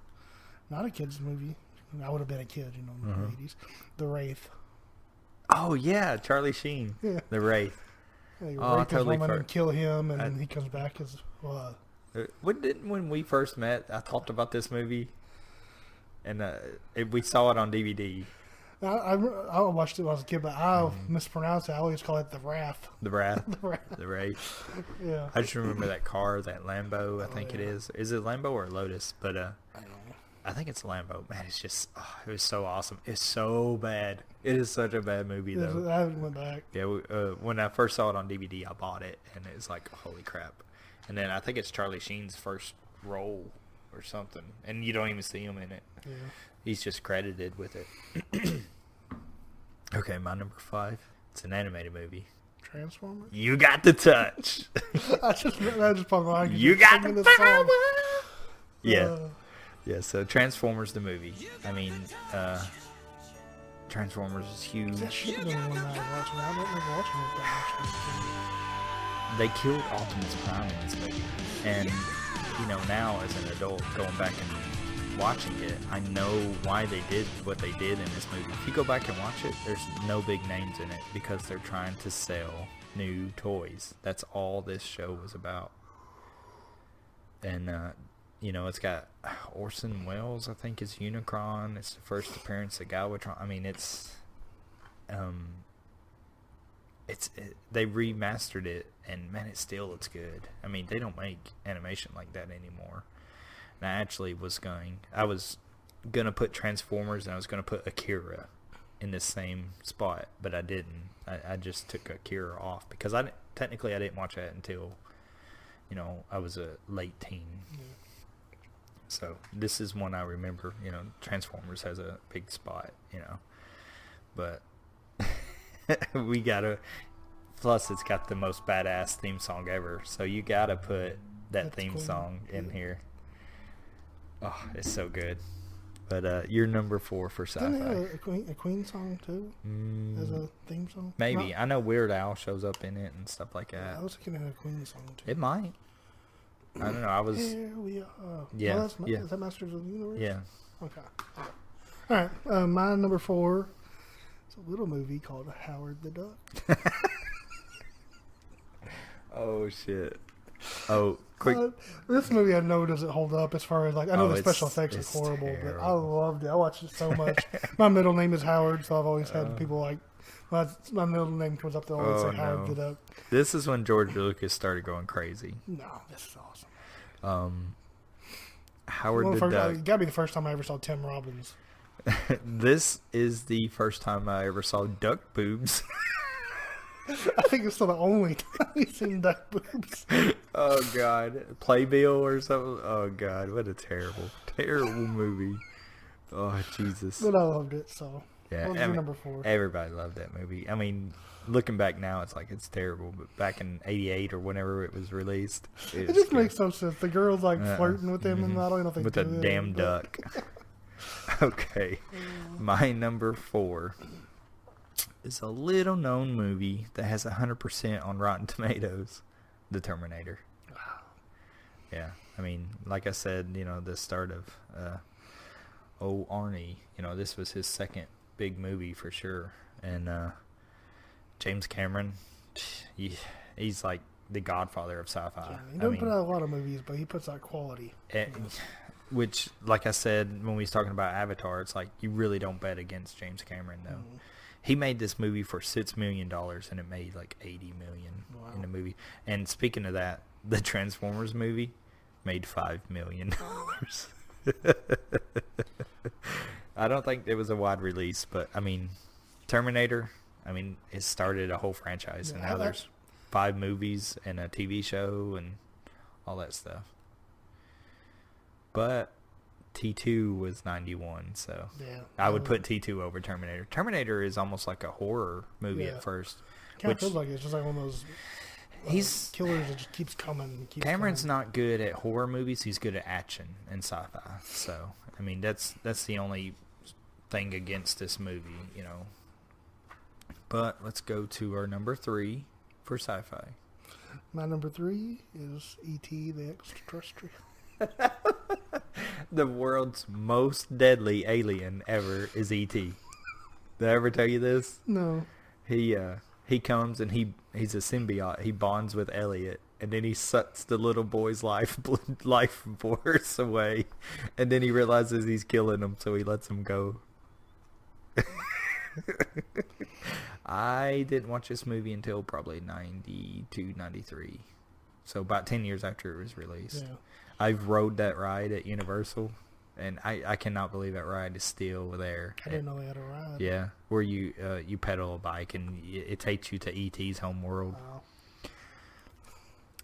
Not a kid's movie. I would have been a kid, in the 80s. The Wraith. Oh, yeah. Charlie Sheen. Yeah. The Wraith. Yeah, you rape his woman and kill him, and then he comes back as... When we first met, I talked about this movie, and we saw it on DVD. I watched it when I was a kid, but I mispronounced it. I always call it the Wrath. The Wrath. The Wraith. Yeah. I just remember that car, that Lambo, I think it is. Is it Lambo or Lotus? But I don't know. I think it's Lambo. Man, it's just, it was so awesome. It's so bad. It is such a bad movie, though. I haven't went back. Yeah, when I first saw it on DVD, I bought it, and it was like, holy crap. And then I think it's Charlie Sheen's first role or something, and you don't even see him in it. Yeah. He's just credited with it. Okay, my number 5. It's an animated movie. Transformers? You got the touch. I just popped my mind. You got the power. Yeah. Yeah, so Transformers the movie. I mean, Transformers is huge. That should have been one I was watching. I don't remember watching it that much. They killed Optimus Prime in this movie. And, now as an adult, going back and watching it, I know why they did what they did in this movie. If you go back and watch it, there's no big names in it because they're trying to sell new toys. That's all this show was about. And, it's got Orson Welles, I think, is Unicron. It's the first appearance of Galvatron. I mean, they remastered it, and man, it still looks good. I mean, they don't make animation like that anymore. And I was gonna put Transformers and I was gonna put Akira in the same spot, but I didn't. I just took Akira off because I didn't watch that until, I was a late teen. Yeah. So this is one I remember. Transformers has a big spot. But we gotta. Plus, it's got the most badass theme song ever. So you gotta put that theme song in here. Oh, it's so good. But you're number 4 for sci-fi. Didn't they have a Queen song too as a theme song? Maybe. I know Weird Al shows up in it and stuff like that. I was thinking of a Queen song too. It might. I don't know. I was. Here we are. Yeah. Is that Masters of the Universe? Yeah. Okay. All right. My number 4 is a little movie called Howard the Duck. Oh shit. Oh, quick. This movie I know doesn't hold up as far as I know the special effects are horrible, terrible. But I loved it. I watched it so much. My middle name is Howard, so I've always had people my middle name comes up, they always say Howard the Duck. This is when George Lucas started going crazy. No, this is awesome. Howard the Duck. It got to be the first time I ever saw Tim Robbins. This is the first time I ever saw duck boobs. I think it's still the only time you've seen duck boobs. Oh God, Playbill or something. Oh God, what a terrible movie. Oh Jesus. But I loved it. So yeah, what was your number 4? Everybody loved that movie. I mean, looking back now, it's like it's terrible. But back in '88 or whenever it was released, it just makes no sense. The girl's flirting with him, and I don't know if they with a damn duck. Okay, my number 4. Is a little known movie that has 100% on Rotten Tomatoes, The Terminator. Wow. Yeah, I mean, like I said, the start of Arnie, this was his second big movie for sure. And James Cameron, he's like the godfather of sci-fi. Yeah, he doesn't put out a lot of movies, but he puts out quality. Which, like I said, when we was talking about Avatar, it's like you really don't bet against James Cameron, though. Mm. He made this movie for $6 million, and it made like $80 million in the movie. And speaking of that, the Transformers movie made $5 million. I don't think it was a wide release, but I mean, Terminator. I mean, it started a whole franchise, and now there's 5 movies and a TV show and all that stuff. But T2 was 91, so I would put T2 over Terminator. Terminator is almost like a horror movie at first. Kind of feels like it's just like one of those killers that just keeps coming. Cameron's not good at horror movies. He's good at action and sci-fi. So, I mean, that's the only thing against this movie, you know. But let's go to our number 3 for sci-fi. My number 3 is E.T. the Extraterrestrial. The world's most deadly alien ever is E.T. Did I ever tell you this? No. He comes and he's a symbiote. He bonds with Elliot, and then he sucks the little boy's life force away, and then he realizes he's killing him, so he lets him go. I didn't watch this movie until probably 92, 93. So about 10 years after it was released. Yeah. I've rode that ride at Universal, and I cannot believe that ride is still there. I didn't know they had a ride. Yeah, where you pedal a bike and it takes you to E.T.'s home world.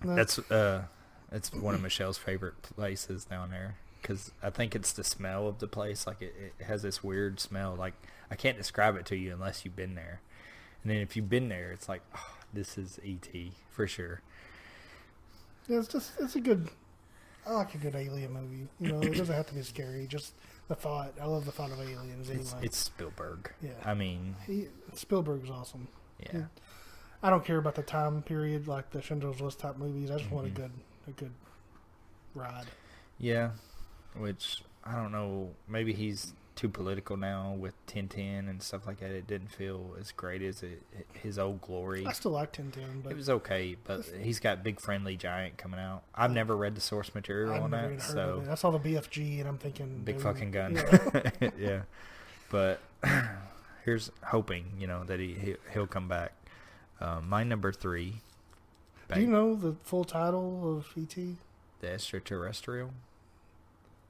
Wow. That's one of Michelle's favorite places down there, because I think it's the smell of the place. Like it has this weird smell. Like I can't describe it to you unless you've been there. And then if you've been there, it's like, oh, this is E.T. for sure. Yeah, it's a good. I like a good alien movie. You know, it doesn't have to be scary. Just the thought. I love the thought of aliens. Anyway. It's Spielberg. Yeah. I mean, Spielberg's awesome. Yeah. I don't care about the time period like the Schindler's List type movies. I just want a good ride. Yeah, which I don't know. Maybe he's too political now with Tintin and stuff like that. It didn't feel as great as his old glory. I still like Tintin, but it was okay. But he's got Big Friendly Giant coming out. I've never read the source material on that, so I saw the BFG and I'm thinking big fucking gun. Yeah. Yeah, but here's hoping that he'll come back. My number 3. Do you know the full title of E.T.? The Extraterrestrial.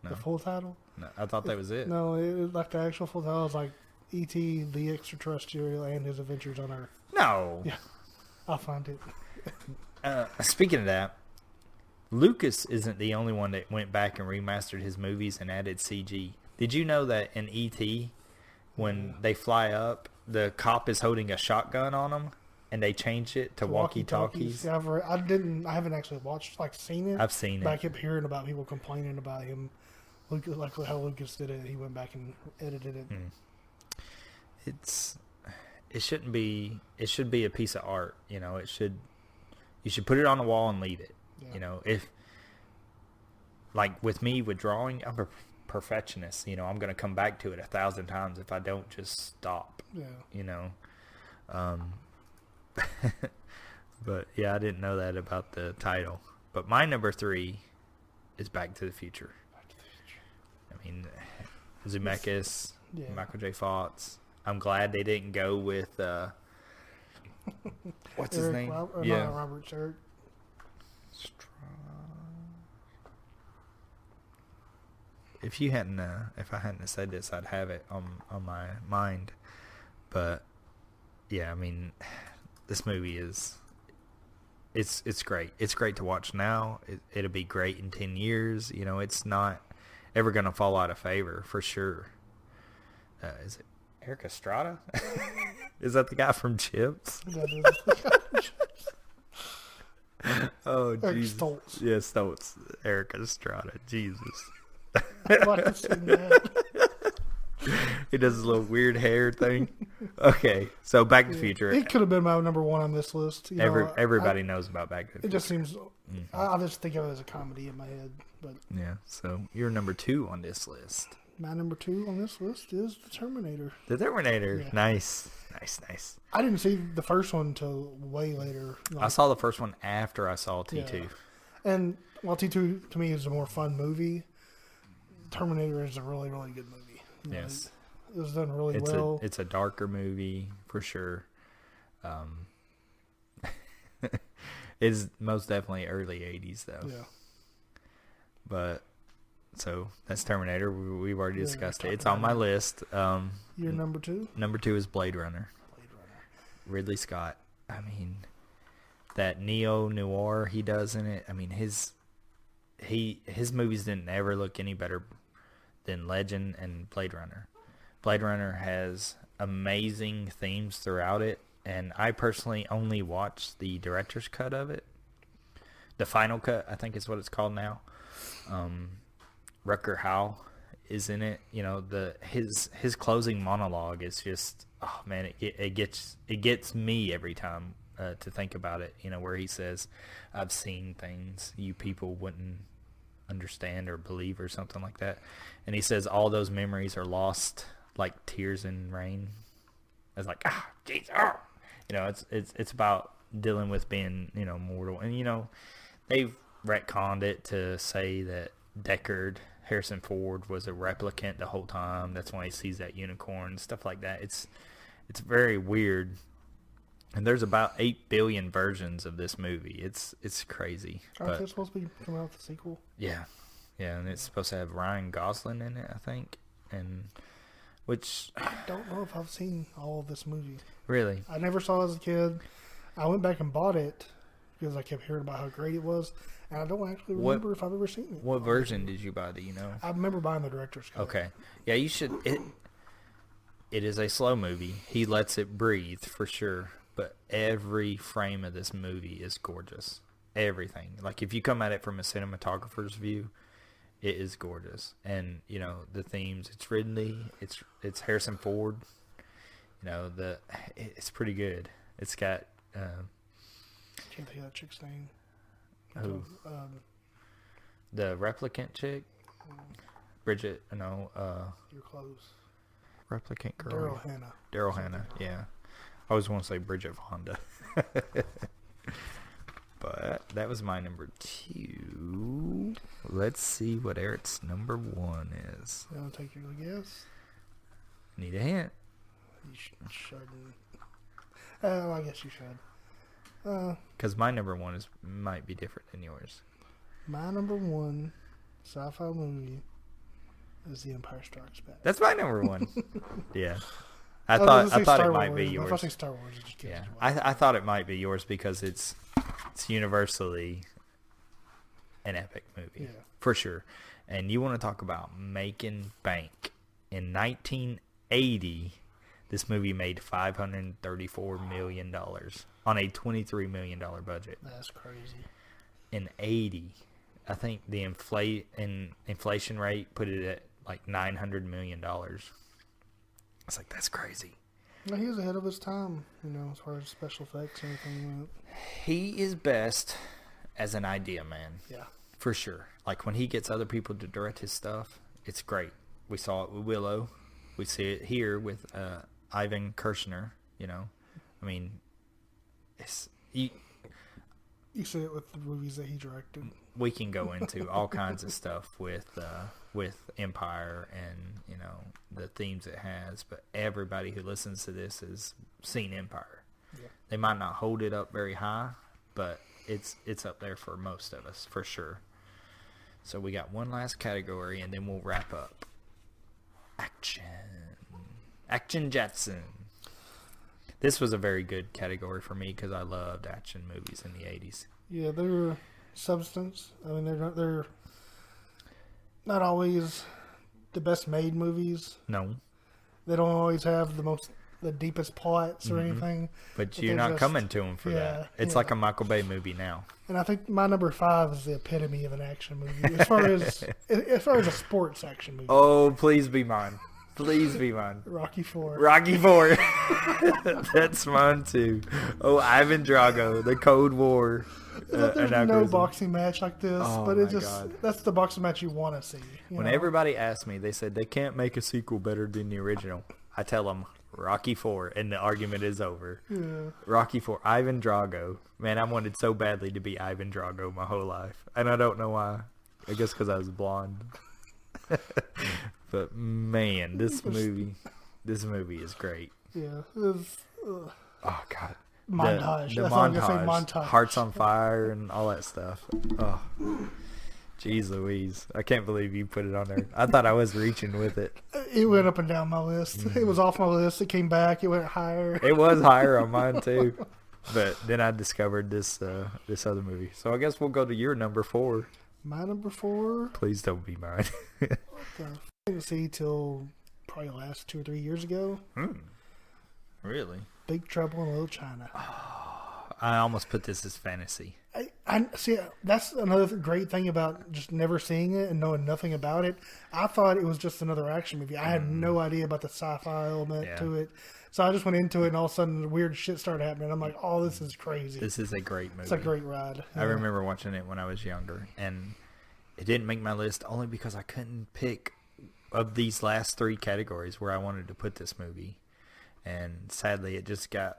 No. The full title? No, I thought that was it. No, like the actual full title is like E.T. the Extraterrestrial and His Adventures on Earth. No. Yeah, I'll find it. Speaking of that, Lucas isn't the only one that went back and remastered his movies and added CG. Did you know that in E.T., when they fly up, the cop is holding a shotgun on them, and they changed it to walkie-talkies? Yeah, I haven't actually seen it. I've seen it. But I kept hearing about people complaining about him. Like how Lucas did it. He went back and edited it. It shouldn't be. It should be a piece of art. You should put it on the wall and leave it. Yeah. If like with me with drawing, I'm a perfectionist. I'm going to come back to it 1,000 times if I don't just stop. Yeah. But yeah, I didn't know that about the title. But my number 3 is Back to the Future. I mean, Zemeckis, Michael J. Fox. I'm glad they didn't go with what's his name? Robert Stewart. If I hadn't said this, I'd have it on my mind. But yeah, I mean, this movie it's great. It's great to watch now. It'll be great in 10 years. It's not ever going to fall out of favor, for sure. Is it Eric Estrada? Is that the guy from Chips? Oh, Jesus. Stoltz. Yeah, Stoltz. Eric Estrada. Jesus. I've seen that. He does his little weird hair thing. Okay, so Back to the Future. It could have been my number 1 on this list. Everybody knows about Back to the Future. It just seems... I just think of it as a comedy in my head. But yeah, so you're number 2 on this list. My number 2 on this list is The Terminator. The Terminator. Yeah. Nice. I didn't see the first one until way later. I saw the first one after I saw T2. Yeah. And while T2 to me is a more fun movie, Terminator is a really, really good movie. Yes. It was done really well. It's a darker movie, for sure. It's most definitely early 80s, though. Yeah. But, so, that's Terminator. We've already discussed it. It's on my list. Your number 2? Number 2 is Blade Runner. Ridley Scott. I mean, that neo-noir he does in it. I mean, his movies didn't ever look any better than Legend and Blade Runner. Blade Runner has amazing themes throughout it, and I personally only watched the director's cut of it. The final cut, I think is what it's called now. Rutger Hauer is in it. You know, his closing monologue is just, oh man, it gets me every time to think about it. You know, where he says, "I've seen things you people wouldn't understand or believe," or something like that. And he says all those memories are lost like tears in rain. It's like, jeez, you know, it's about dealing with being, you know, mortal. And you know, they've retconned it to say that Deckard, Harrison Ford, was a replicant the whole time. That's why he sees that unicorn, stuff like that. It's very weird. And there's about 8 billion versions of this movie. It's crazy. Aren't they supposed to be coming out with a sequel? Yeah. Yeah, and it's supposed to have Ryan Gosling in it, I think. And which I don't know if I've seen all of this movie. Really? I never saw it as a kid. I went back and bought it because I kept hearing about how great it was, and I don't actually remember if I've ever seen it. What version did you buy? Do you know? I remember buying the director's cut. Okay. Yeah, you should. It is a slow movie. He lets it breathe for sure. But every frame of this movie is gorgeous. Everything. Like if you come at it from a cinematographer's view, it is gorgeous. And you know the themes. It's Ridley. It's Harrison Ford. You know it's pretty good. It's got. Can't think of that chick's name. Who? The replicant chick. Bridget. No. You're close. Replicant girl. Daryl Hannah. Yeah. I always want to say Bridget Fonda. But that was my number 2. Let's see what Eric's number 1 is. You want to take your guess? Need a hint. You shouldn't. I guess you should. Because my number 1 might be different than yours. My number 1 sci-fi movie is The Empire Strikes Back. That's my number 1. Yeah. I thought it might be yours. If I say Star Wars, it just yeah, I thought it might be yours because it's universally an epic movie, for sure. And you want to talk about making bank. In 1980, this movie made $534 million on a $23 million budget. That's crazy. In 80, I think the inflation rate put it at like $900 million. It's like, that's crazy. Well, he was ahead of his time, you know, as far as special effects and everything went. He is best as an idea man. Yeah. For sure. Like, when he gets other people to direct his stuff, it's great. We saw it with Willow. We see it here with Ivan Kershner, you know. I mean, you see it with the movies that he directed. We can go into all kinds of stuff with Empire and, you know, the themes it has, but everybody who listens to this has seen Empire. Yeah. They might not hold it up very high, but it's up there for most of us, for sure. So we got one last category, and then we'll wrap up. Action Jetson. This was a very good category for me because I loved action movies in the 80s. Yeah, they're substance. I mean, they're not always the best made movies. No. They don't always have the deepest plots or anything. But you're not coming to them for that. It's like a Michael Bay movie now. And I think my number 5 is the epitome of an action movie as far as a sports action movie. Oh, please be mine. Please be mine. Rocky IV. That's mine too. Oh, Ivan Drago, the Cold War. There's no boxing match like this, but that's the boxing match you want to see. When everybody asks me, they said they can't make a sequel better than the original. I tell them Rocky IV, and the argument is over. Yeah. Rocky IV, Ivan Drago. Man, I wanted so badly to be Ivan Drago my whole life, and I don't know why. I guess because I was blonde. But man, this movie is great. Yeah. Oh God. Montage. The montage. Hearts on Fire and all that stuff. Oh. Jeez Louise. I can't believe you put it on there. I thought I was reaching with it. It went up and down my list. It was off my list. It came back. It went higher. It was higher on mine too. But then I discovered this other movie. So I guess we'll go to your number 4. My number 4. Please don't be mine. I didn't see till probably last 2 or 3 years ago. Really? Big Trouble in Little China. I almost put this as fantasy. I see. That's another great thing about just never seeing it and knowing nothing about it. I thought it was just another action movie. I had no idea about the sci-fi element to it. So I just went into it, and all of a sudden, weird shit started happening. I'm like, "Oh, this is crazy." This is a great movie. It's a great ride. I remember watching it when I was younger, and it didn't make my list only because I couldn't pick of these last 3 categories where I wanted to put this movie. And sadly, it just got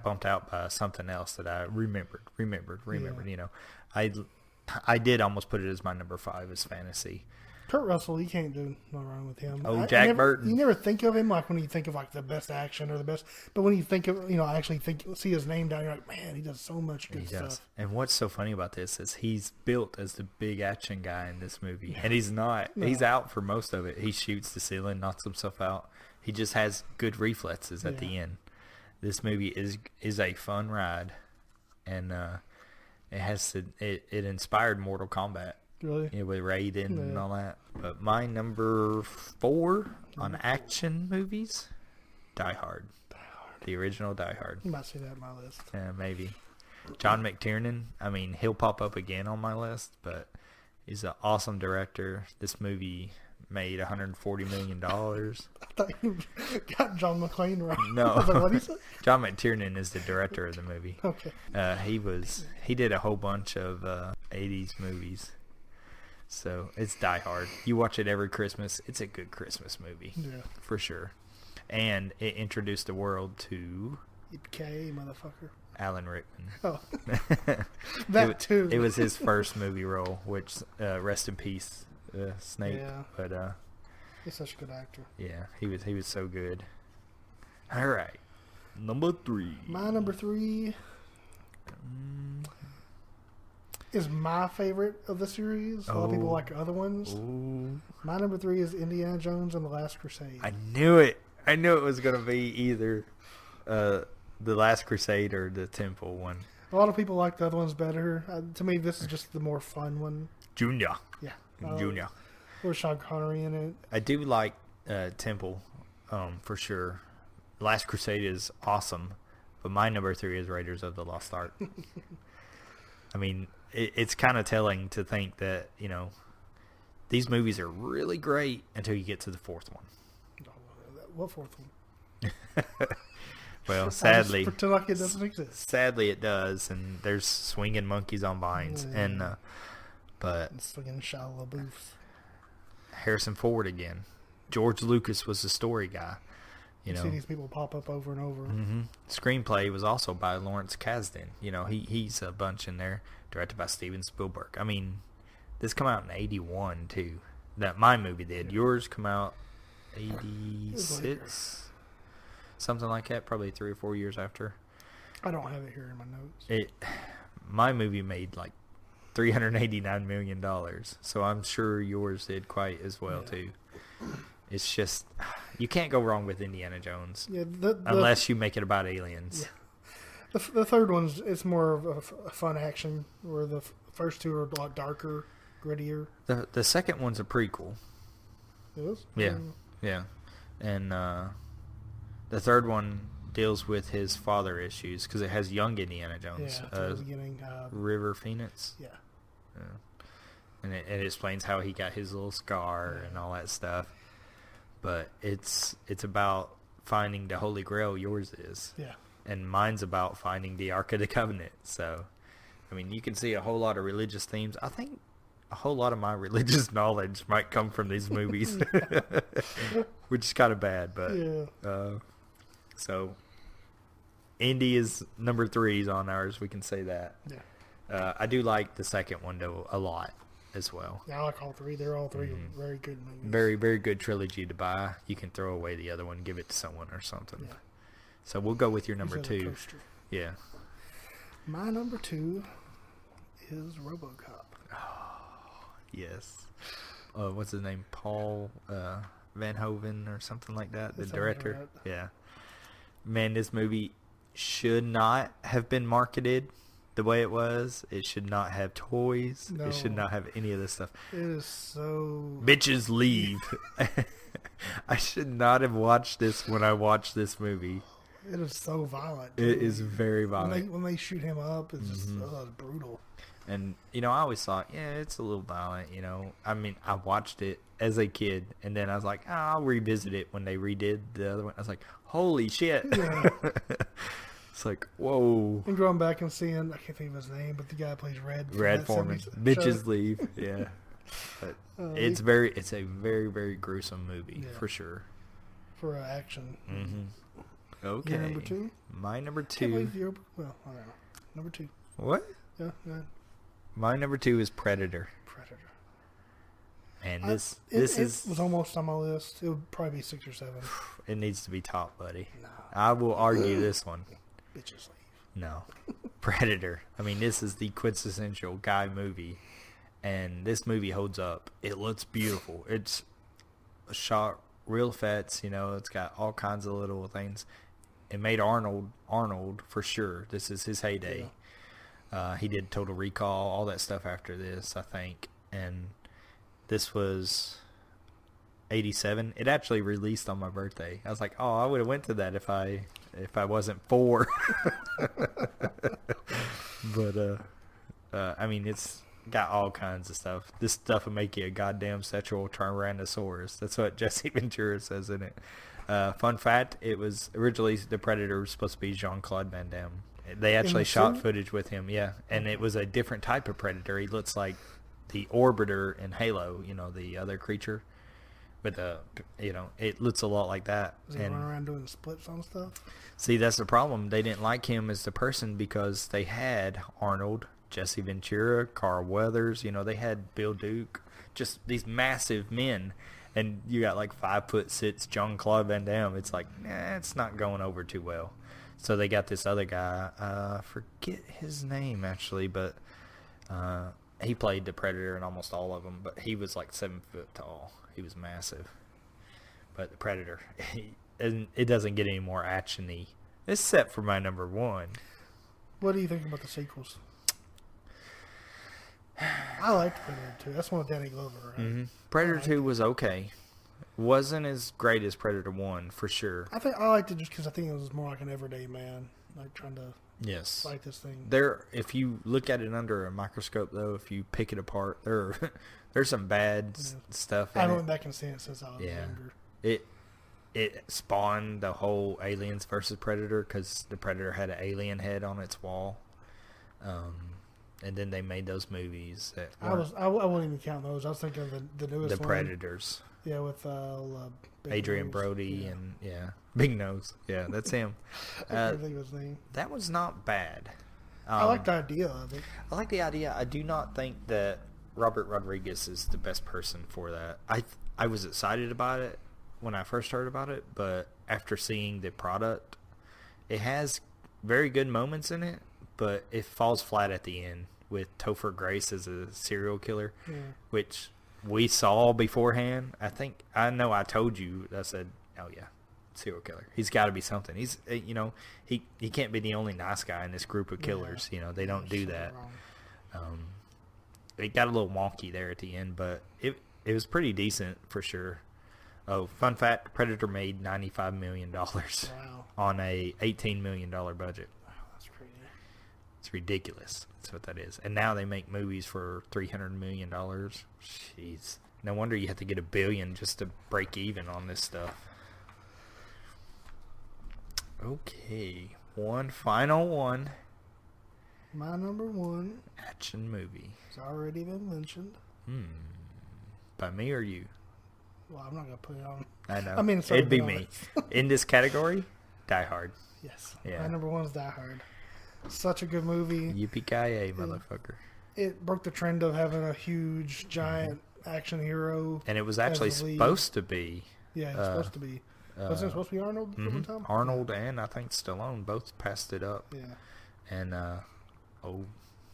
bumped out by something else that I remembered. Yeah. You know, I did almost put it as my number 5 as fantasy. Kurt Russell, you can't do no wrong with him. Jack Burton. You never think of him like when you think of like the best action or the best, but when you think of actually see his name down, you're like, man, he does so much good stuff. And what's so funny about this is he's built as the big action guy in this movie, and he's not. No. He's out for most of it. He shoots the ceiling, knocks himself out. He just has good reflexes at the end. This movie is a fun ride, and it inspired Mortal Kombat. Really? With Raiden and all that. But my number 4 on action movies, Die Hard. The original Die Hard. You might see that on my list. Yeah, maybe. John McTiernan, I mean, he'll pop up again on my list, but he's an awesome director. This movie made $140 million. I thought you got John McClane right. No. I was like, what did he say? John McTiernan is the director of the movie. Okay. He did a whole bunch of 80s movies. So it's Die Hard. You watch it every Christmas. It's a good Christmas movie. Yeah. For sure. And it introduced the world to... Yippee-ki-yay, motherfucker. Alan Rickman. Oh. That too. It was his first movie role, which, rest in peace, Snape. Yeah. But, he's such a good actor. Yeah, he was so good. All right. Number 3. My number 3... is my favorite of the series. A lot of people like other ones. Ooh. My number 3 is Indiana Jones and the Last Crusade. I knew it. I knew it was going to be either the Last Crusade or the Temple one. A lot of people like the other ones better. To me, this is just the more fun one. Junior. Yeah. Junior. Or Sean Connery in it. I do like Temple, for sure. Last Crusade is awesome, but my number 3 is Raiders of the Lost Ark. I mean, it's kind of telling to think that, these movies are really great until you get to the 4th one. What 4th one? Well, sadly, pretend like it doesn't exist. Sadly, it does, and there's swinging monkeys on vines, and but it's fucking Shia LaBeouf. Harrison Ford again. George Lucas was the story guy. You see these people pop up over and over. Mm-hmm. Screenplay was also by Lawrence Kasdan. He's a bunch in there. Directed by Steven Spielberg. I mean, this come out in 81 too. That my movie did. Yours come out 86, something like that. Probably 3 or 4 years after. I don't have it here in my notes. My movie made like $389 million, so I'm sure yours did quite as well too. It's just, you can't go wrong with Indiana Jones. Yeah, unless you make it about aliens. Yeah. The third one's it's more of a fun action, where the first 2 are a lot darker, grittier. The second one's a prequel. It is? Yeah, yeah. And the third one deals with his father issues, because it has young Indiana Jones. Yeah, at the beginning. River Phoenix. Yeah. And it explains how he got his little scar and all that stuff. But it's about finding the Holy Grail. Yours is. Yeah. And mine's about finding the Ark of the Covenant. So, I mean, you can see a whole lot of religious themes. I think a whole lot of my religious knowledge might come from these movies, which is kind of bad. But so, Indy is number 3 on ours. We can say that. Yeah. I do like the second one though a lot as well. Yeah, I like all 3. They're all 3 very good movies. Very, very good trilogy to buy. You can throw away the other one, give it to someone or something. Yeah. So we'll go with your number 2. Yeah. My number 2 is RoboCop. Oh, yes. What's his name? Paul Van Hoven or something like that. The director. Right. Yeah. Man, this movie should not have been marketed the way it was. It should not have toys. No. It should not have any of this stuff. It is so... Bitches leave. I should not have watched this when I watched this movie. It is so violent. It is very violent. When they shoot him up, it's just it's brutal. And, you know, I always thought, yeah, it's a little violent, you know. I mean, I watched it as a kid, and then I was like, I'll revisit it when they redid the other one. I was like, holy shit. Yeah. It's like, whoa. And going back and seeing, I can't think of his name, but the guy who plays Red. Red Foreman. Bitches leave. Yeah. But it's a very, very gruesome movie, for sure. For action. Mm-hmm. Okay. Your number 2? My number 2. Can't believe you're, well, I don't know. Number 2. What? Yeah, go ahead. My number 2 is Predator. And this was almost on my list. It would probably be 6 or 7. It needs to be top, buddy. No. I will argue this one. Bitches leave. No. Predator. I mean, this is the quintessential guy movie. And this movie holds up. It looks beautiful. It's shot real effects, you know. It's got all kinds of little things. It made Arnold for sure. This is his heyday. Yeah. He did Total Recall, all that stuff after this, I think. And this was 87. It actually released on my birthday. I was like, oh, I would have went to that if I wasn't 4. But I mean, it's got all kinds of stuff. This stuff will make you a goddamn sexual Tyrannosaurus. That's what Jesse Ventura says in it. Fun fact, it was originally the Predator was supposed to be Jean-Claude Van Damme. They actually shot footage with him, yeah. And it was a different type of Predator. He looks like the Orbiter in Halo, you know, the other creature. With a, you know, it looks a lot like that. Is he running around doing splits on stuff? See, that's the problem. They didn't like him as the person because they had Arnold, Jesse Ventura, Carl Weathers, you know, they had Bill Duke, just these massive men. And you got like 5'6" Jean-Claude Van Damme. It's like, it's not going over too well. So they got this other guy, forget his name actually, but he played the Predator in almost all of them, but he was like 7 foot tall. He was massive. But the Predator, it doesn't get any more action-y, except for my number 1. What do you think about the sequels? I liked Predator 2. That's one with Danny Glover, right? Mm-hmm. Predator 2 was okay. Wasn't as great as Predator 1, for sure. I liked it just because I think it was more like an everyday man, like trying to fight this thing. If you look at it under a microscope, though, if you pick it apart, there's some bad stuff in it. I haven't went back and seen it since I was younger. It spawned the whole Aliens versus Predator because the Predator had an alien head on its wall. And then they made those movies. I wouldn't even count those. I was thinking of the newest one. The Predators. Yeah, with Adrian Brody and Big Nose. Yeah, that's him. I can't think of his name. That was not bad. I like the idea of it. I like the idea. I do not think that Robert Rodriguez is the best person for that. I was excited about it when I first heard about it, but after seeing the product, it has very good moments in it, but it falls flat at the end with Topher Grace as a serial killer, which we saw beforehand. I know I told you, I said, oh yeah, serial killer. He's got to be something. He's, you know, he can't be the only nice guy in this group of killers. You know, they don't do that. It got a little wonky there at the end, but it was pretty decent for sure. Oh, fun fact, Predator made $95 million on a $18 million budget. Wow, that's crazy. It's ridiculous. That's what that is. And now they make movies for $300 million. Jeez. No wonder you have to get $1 billion just to break even on this stuff. Okay. One final one. My number 1. Action movie. It's already been mentioned. By me or you? Well, I'm not going to put it on. I know. I mean, it'd be me. In this category, Die Hard. Yes. Yeah. My number 1 is Die Hard. Such a good movie. Yippee-ki-yay, motherfucker. It broke the trend of having a huge, giant action hero. And it was actually supposed to be. Yeah, it was supposed to be. Wasn't it supposed to be Arnold at the time? Arnold and I think Stallone both passed it up. Yeah. And,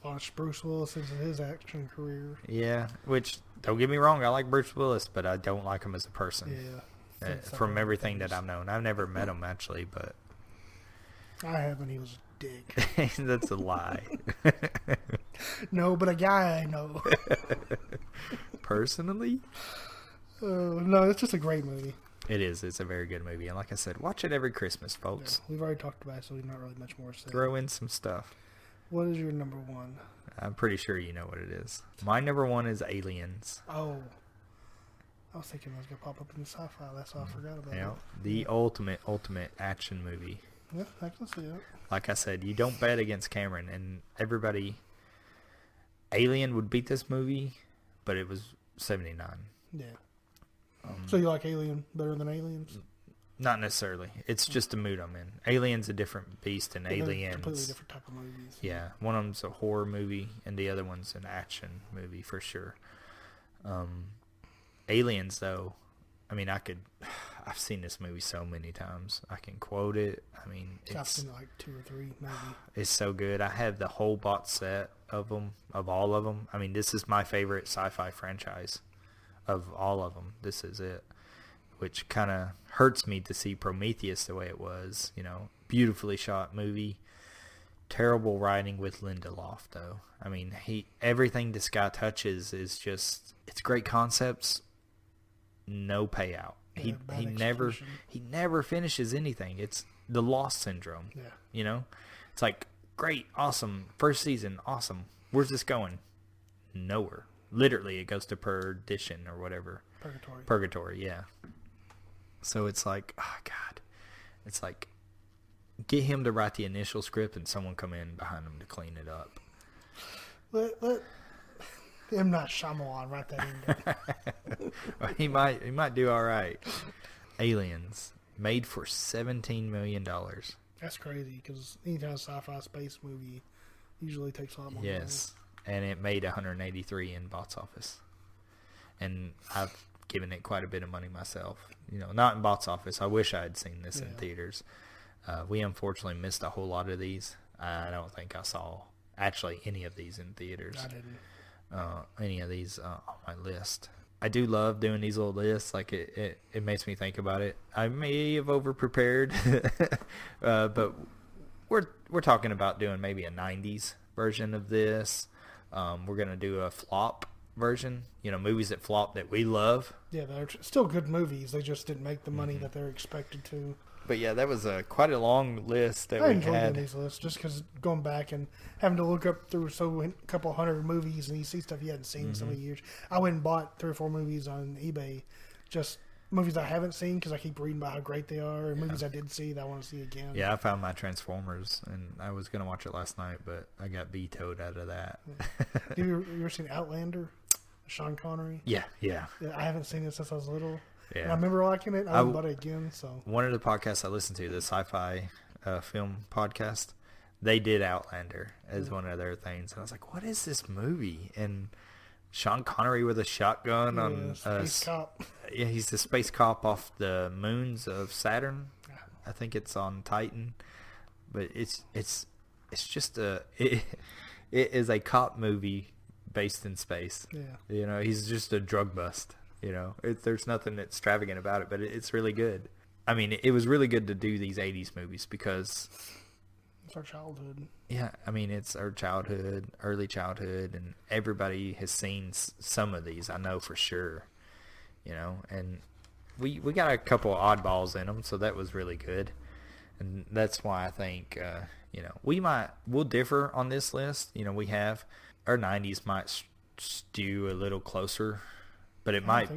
launched Bruce Willis into his action career. Yeah, which, don't get me wrong, I like Bruce Willis, but I don't like him as a person. Yeah. From everything that I've known. I've never met him, actually, but... I haven't. He was dick. That's a lie. No, but a guy I know. Personally? No, it's just a great movie. It is. It's a very good movie. And like I said, watch it every Christmas, folks. Yeah, we've already talked about it, so there's not really much more to say. Throw in some stuff. What is your number one? I'm pretty sure you know what it is. My number one is Aliens. Oh. I was thinking it was going to pop up in the sci-fi. That's all I forgot about. Yeah, the ultimate action movie. Yeah, I can see it. Like I said, you don't bet against Cameron. And everybody... Alien would beat this movie, but it was 79. Yeah. So you like Alien better than Aliens? Not necessarily. It's just the mood I'm in. Alien's a different beast than Aliens. Completely different type of movies. Yeah. One of them's a horror movie, and the other one's an action movie for sure. Aliens, though, I mean, I've seen this movie so many times. I can quote it. I mean, I've seen like 2 or 3, maybe. It's so good. I have the whole box set of them, of all of them. I mean, this is my favorite sci-fi franchise of all of them. This is it, which kind of hurts me to see Prometheus the way it was. You know, beautifully shot movie. Terrible writing with Lindelof, though. I mean, everything this guy touches is just, it's great concepts, no payout. Yeah, he never finishes anything. It's the Lost syndrome. Yeah. You know, it's like, great, awesome, first season, awesome. Where's this going? Nowhere. Literally, it goes to perdition or whatever. Purgatory, yeah. So it's like, oh God, it's like, get him to write the initial script and someone come in behind him to clean it up. Let M. Night Shyamalan write that in there. Well, he might do all right. Aliens, made for $17 million. That's crazy, because any kind of sci-fi space movie usually takes a lot more Yes, and it made 183 in box office. And I've given it quite a bit of money myself. You know, not in box office. I wish I had seen this in theaters. We unfortunately missed a whole lot of these. I don't think I saw actually any of these in theaters. I didn't. Any of these on my list. I do love doing these little lists. Like it makes me think about it. I may have over prepared, but we're talking about doing maybe a 90s version of this. We're gonna do a flop version. You know, movies that flop that we love. Yeah, they're still good movies. They just didn't make the money that they're expected to. But yeah, that was quite a long list that I we enjoyed had. doing these lists just because going back and having to look up through a couple hundred movies and you see stuff you hadn't seen in so many years. I went and bought 3 or 4 movies on eBay, just movies I haven't seen because I keep reading about how great they are, and movies I did see that I want to see again. Yeah, I found my Transformers, and I was going to watch it last night, but I got vetoed out of that. Have you ever seen Outlander? Sean Connery? Yeah. I haven't seen it since I was little. Yeah. And I remember liking it. I bought it again. So one of the podcasts I listened to, the sci-fi film podcast, they did Outlander as one of their things, and I was like, "What is this movie?" And Sean Connery with a shotgun on space cop. Yeah, he's the space cop off the moons of Saturn. I think it's on Titan, but it's just it is a cop movie based in space. Yeah, you know, he's just a drug bust. You know, there's nothing extravagant about it, but it's really good. I mean, it was really good to do these 80s movies because it's our childhood. Yeah, I mean, it's our childhood, early childhood, and everybody has seen some of these, I know for sure. You know, and we got a couple of oddballs in them, so that was really good. And that's why I think, you know, we'll differ on this list. You know, we have our 90s might stew a little closer. But it might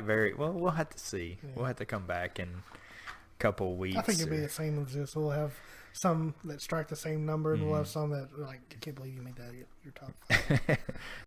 vary. Well, we'll have to see. Yeah. We'll have to come back in a couple of weeks. I think it'll be the same as this. We'll have some that strike the same number, and we'll have some that like, I can't believe you made that your top 5.